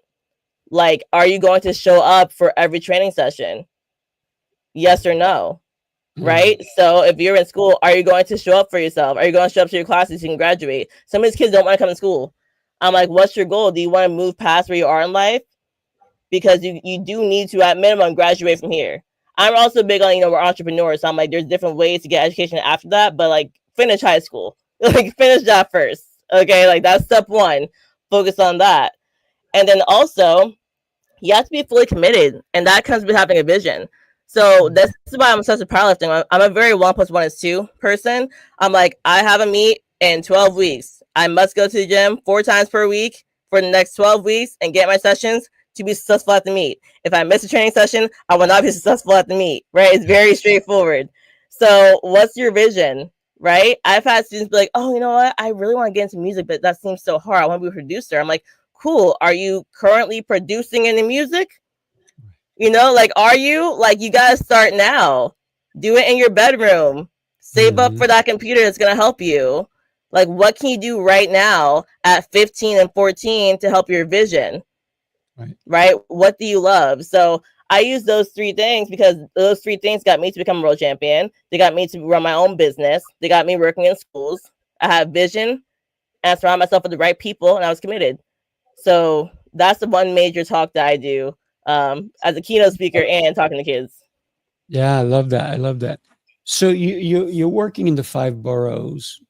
Like, are you going to show up for every training session? Yes or no? Right? So if you're in school, are you going to show up for yourself? Are you going to show up to your classes so you can graduate? Some of these kids don't want to come to school. I'm like, what's your goal? Do you want to move past where you are in life? Because you do need to, at minimum, graduate from here. I'm also big on, we're entrepreneurs. So I'm like, there's different ways to get education after that, but like finish high school. Like finish that first. Okay, like that's step one. Focus on that. And then also, you have to be fully committed. And that comes with having a vision. So that's why I'm obsessed with powerlifting. I'm a very 1 + 1 is 2 person. I'm like, I have a meet in 12 weeks. I must go to the gym 4 times per week for the next 12 weeks and get my sessions to be successful at the meet. If I miss a training session, I will not be successful at the meet, right? It's very straightforward. So what's your vision, right? I've had students be like, oh, you know what? I really want to get into music, but that seems so hard. I want to be a producer. I'm like, cool. Are you currently producing any music? Like, are you? Like, you got to start now. Do it in your bedroom. Save up for that computer that's going to help you. Like, what can you do right now at 15 and 14 to help your vision? Right? What do you love? So I use those 3 things because those 3 things got me to become a world champion. They got me to run my own business. They got me working in schools. I have vision and I surround myself with the right people, and I was committed. So that's the one major talk that I do as a keynote speaker and talking to kids. Yeah, I love that. I love that. So you're working in the 5 boroughs.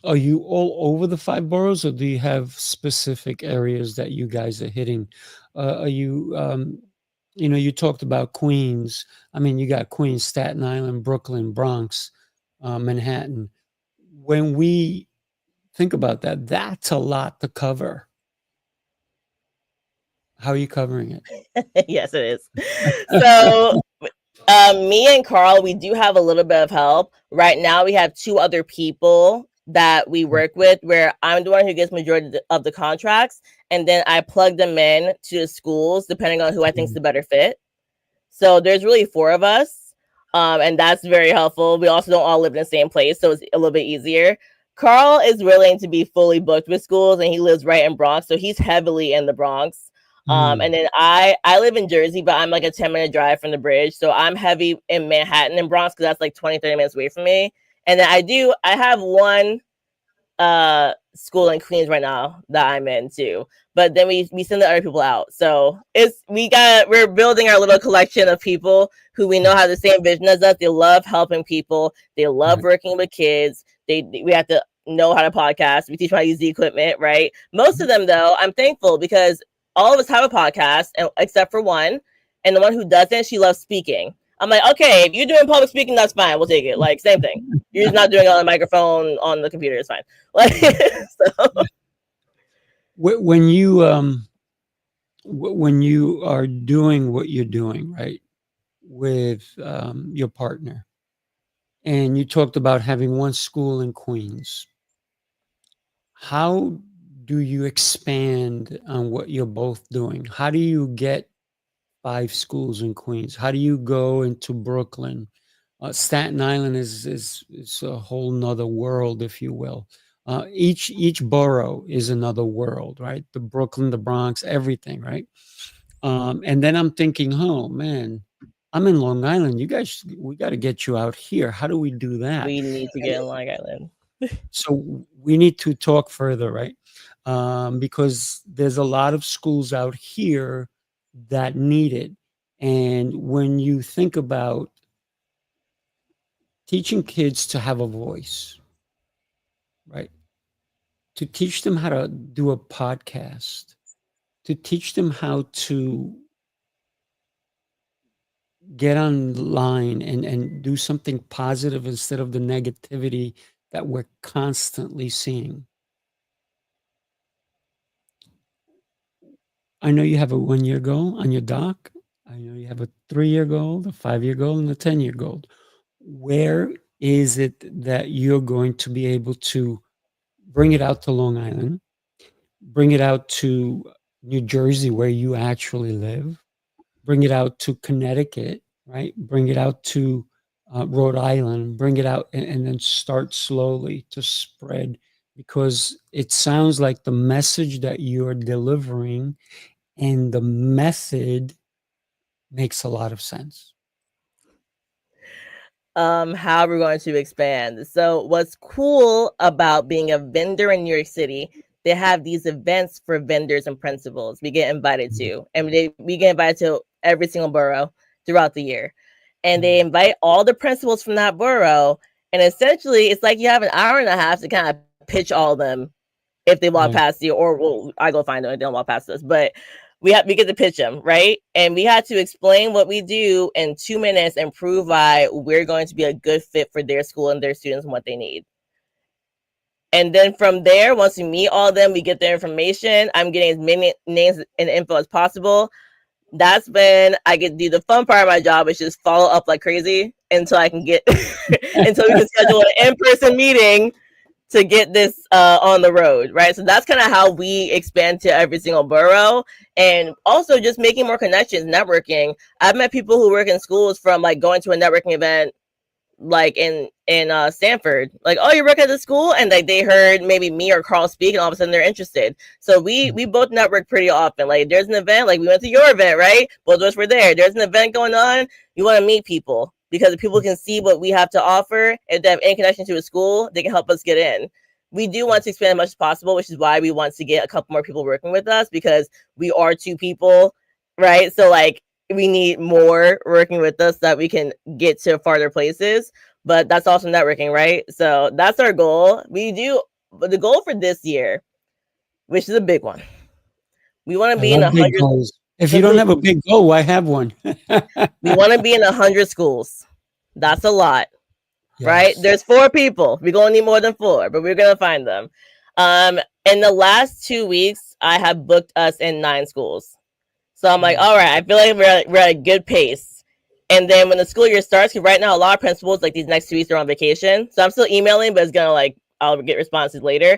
Are you all over the 5 boroughs, or do you have specific areas that you guys are hitting? Are you you talked about Queens. I mean, you got Queens, Staten Island, Brooklyn, Bronx, Manhattan. When we think about that, that's a lot to cover. How are you covering it? Yes, it is. So me and Carl, we do have a little bit of help. Right now, we have 2 other people that we work with, where I'm the one who gets majority of the contracts, and then I plug them in to the schools depending on who I think is the better fit. So there's really 4 of us, and that's very helpful. We also don't all live in the same place, so it's a little bit easier. Carl is willing to be fully booked with schools, and he lives right in Bronx, so he's heavily in the Bronx. And then I live in Jersey, but I'm like a 10-minute drive from the bridge. So I'm heavy in Manhattan and Bronx because that's like 20, 30 minutes away from me. And then I have one school in Queens right now that I'm in too. But then we send the other people out. So we're building our little collection of people who we know have the same vision as us. They love helping people. They love working with kids. We have to know how to podcast. We teach them how to use the equipment, right? Most of them though, I'm thankful because all of us have a podcast, except for one. And the one who doesn't, she loves speaking. I'm like, okay, if you're doing public speaking, that's fine. We'll take it. Like, same thing. You're just not doing it on the microphone on the computer. It's fine. Like, so. When you are doing what you're doing, right, with your partner, and you talked about having one school in Queens, how do you expand on what you're both doing? How do you get 5 schools in Queens? How do you go into Brooklyn? Staten Island is a whole nother world, if you will. Each borough is another world, right? The Brooklyn, the Bronx, everything, right? And then I'm thinking, oh man, I'm in Long Island. You guys, we got to get you out here. How do we do that? We need to get in Long Island. So we need to talk further, right? Because there's a lot of schools out here that need it. And when you think about teaching kids to have a voice, right? To teach them how to do a podcast, to teach them how to get online and do something positive instead of the negativity that we're constantly seeing. I know you have a 1-year goal on your doc. I know you have a 3-year goal, a 5-year goal, and a 10-year goal. Where is it that you're going to be able to bring it out to Long Island, bring it out to New Jersey, where you actually live, bring it out to Connecticut, right? Bring it out to Rhode Island, bring it out and then start slowly to spread, because it sounds like the message that you're delivering and the method makes a lot of sense. How we're going to expand. So what's cool about being a vendor in New York City, they have these events for vendors and principals we get invited to, and we get invited to every single borough throughout the year. And they invite all the principals from that borough, and essentially it's like you have an hour and a half to kind of pitch all of them if they walk past you, or I go find them if they don't walk past us. But we get to pitch them, right? And we had to explain what we do in 2 minutes and prove why we're going to be a good fit for their school and their students and what they need. And then from there, once we meet all of them, we get their information. I'm getting as many names and info as possible. That's when I get to do the fun part of my job, which is follow up like crazy until I can get until we can schedule an in-person meeting to get this on the road, right? So that's kind of how we expand to every single borough, and also just making more connections, networking. I've met people who work in schools from like going to a networking event like in Stanford, like, oh, you work at the school, and like they heard maybe me or Carl speak, and all of a sudden they're interested. So we both network pretty often. Like there's an event, like we went to your event, right? Both of us were there. There's an event going on. You want to meet people, because if people can see what we have to offer, if they have any connection to a school, they can help us get in. We do want to expand as much as possible, which is why we want to get a couple more people working with us, because we are 2 people, right? So like we need more working with us so that we can get to farther places. But that's also networking, right? So that's our goal. The goal for this year, which is a big one. We want to be in 100. If you don't have a big goal, why have one? We want to be in 100 schools. That's a lot, right? Yes. There's 4 people. We're going to need more than 4, but we're going to find them. In the last 2 weeks, I have booked us in 9 schools. So I'm like, all right, I feel like we're at a good pace. And then when the school year starts, because right now a lot of principals, like these next 2 weeks, are on vacation. So I'm still emailing, but it's going to like, I'll get responses later.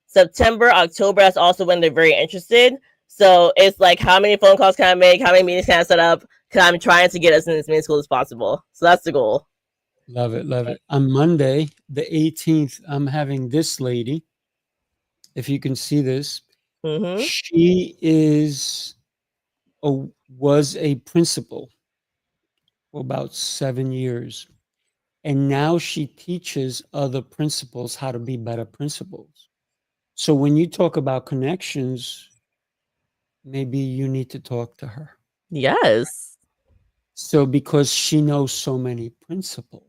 September, October, that's also when they're very interested. So it's like, how many phone calls can I make? How many meetings can I set up? Because I'm trying to get us in as many schools as possible. So that's the goal. Love it. Love it. On Monday, the 18th, I'm having this lady. If you can see this, she was a principal for about 7 years. And now she teaches other principals how to be better principals. So when you talk about connections, maybe you need to talk to her. Yes. So because she knows so many principals,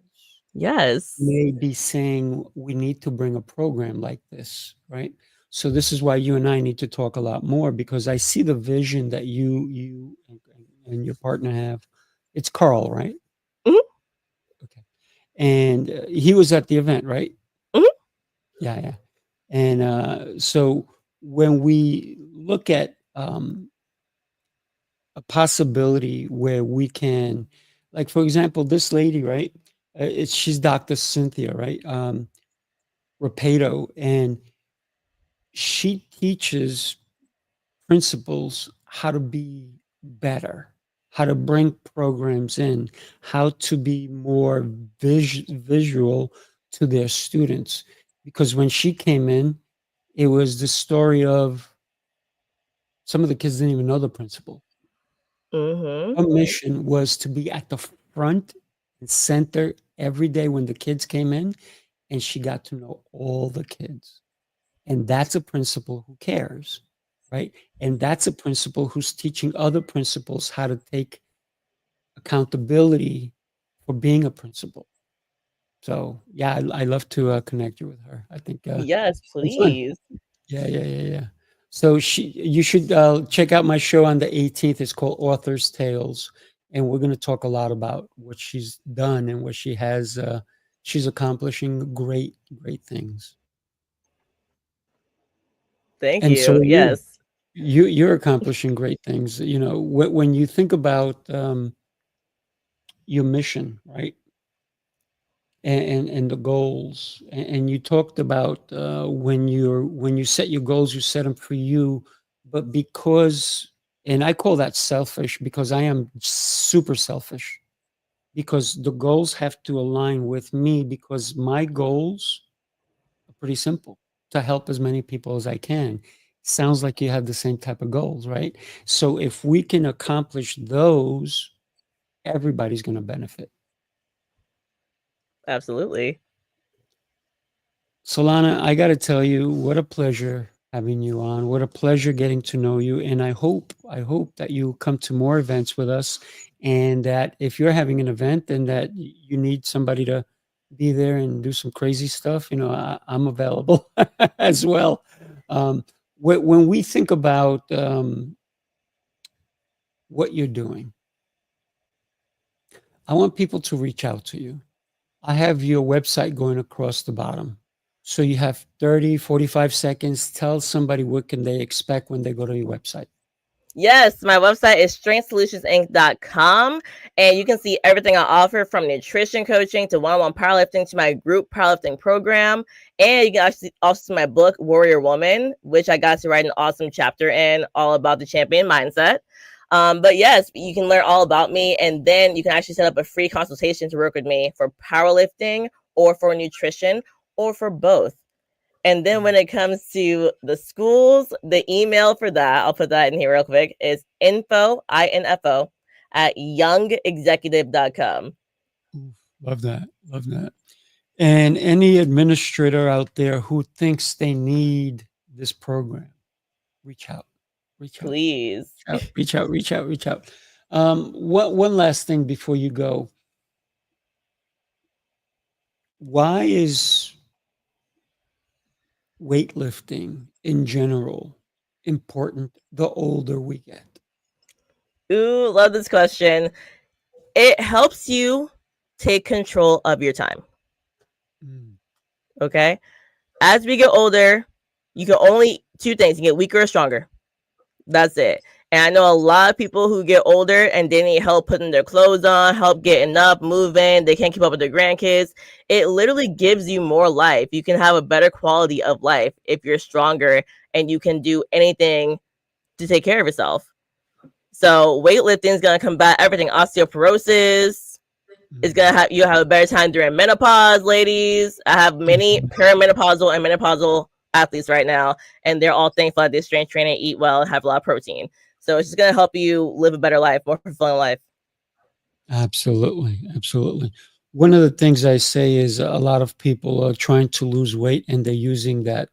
Yes. may be saying we need to bring a program like this, right? So this is why you and I need to talk a lot more, because I see the vision that you and your partner have. It's Carl, right? Mhm. Okay. And he was at the event, right? Mhm. Yeah, yeah. And so when we look at a possibility where we can, like, for example, this lady, right? She's Dr. Cynthia, right? Rapato, and she teaches principals how to be better, how to bring programs in, how to be more visual to their students. Because when she came in, it was the story of some of the kids didn't even know the principal. Mhm. Her mission was to be at the front and center every day when the kids came in, and she got to know all the kids. And that's a principal who cares, right? And that's a principal who's teaching other principals how to take accountability for being a principal. So yeah, I love to connect you with her. I think Yes, it's fun. please. Yeah, yeah, yeah, yeah. So you should check out my show on the 18th. It's called Author's Tales, and we're going to talk a lot about what she's done and what she has. She's accomplishing great, great things. Thank And so you. are you. Yes. You're accomplishing great things. You know, when you think about your mission, right, and the goals, and you talked about when you set your goals, you set them for you, but because, and I call that selfish because I am super selfish, because the goals have to align with me, because my goals are pretty simple: to help as many people as I can. Sounds like you have the same type of goals, right? So if we can accomplish those, everybody's going to benefit. Absolutely. Solana, I got to tell you, what a pleasure having you on. What a pleasure getting to know you. And I hope that you come to more events with us, and that if you're having an event and that you need somebody to be there and do some crazy stuff, I'm available as well. Um, when we think about what you're doing, I want people to reach out to you. I have your website going across the bottom. So you have 30, 45 seconds. Tell somebody what can they expect when they go to your website. Yes, my website is strengthsolutionsinc.com, and you can see everything I offer, from nutrition coaching to one-on-one powerlifting to my group powerlifting program. And you can actually also see my book, Warrior Woman, which I got to write an awesome chapter in, all about the champion mindset. But yes, you can learn all about me, and then you can actually set up a free consultation to work with me for powerlifting or for nutrition or for both. And then when it comes to the schools, the email for that, I'll put that in here real quick, is info at youngexecutive.com. Love that. Love that. And any administrator out there who thinks they need this program, reach out. Reach out. Please. Reach out. Reach out. Reach out. One last thing before you go. Why is weightlifting in general important the older we get? Ooh, love this question. It helps you take control of your time. Okay. As we get older, you can only two things: you get weaker or stronger. That's it. And I know a lot of people who get older and they need help putting their clothes on, help getting up, moving. They can't keep up with their grandkids. It literally gives you more life. You can have a better quality of life if you're stronger and you can do anything to take care of yourself. So weightlifting is going to combat everything. Osteoporosis is going to have you have a better time during menopause, ladies. I have many perimenopausal and menopausal athletes right now, and they're all thankful that they strength train and eat well and have a lot of protein. So it's just going to help you live a better life, more fulfilling life. Absolutely. Absolutely. One of the things I say is a lot of people are trying to lose weight and they're using that,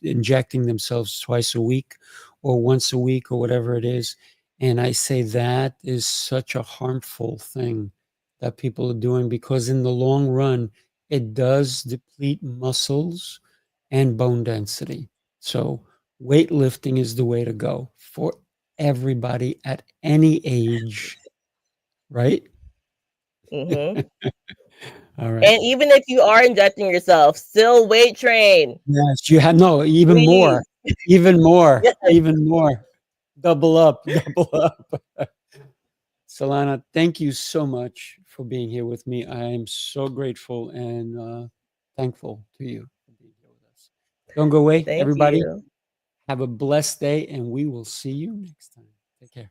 injecting themselves twice a week or once a week or whatever it is. And I say that is such a harmful thing that people are doing, because in the long run, it does deplete muscles and bone density. So weightlifting is the way to go for everybody at any age, right? Mm-hmm. All right. And even if you are injecting yourself, still weight train. Yes, you have no, even Please. more, even more, Yes. even more. Double up, double up. Solana, thank you so much for being here with me. I am so grateful and thankful to you for being here with us. Don't go away, Thank everybody. you. Have a blessed day, and we will see you next time. Take care.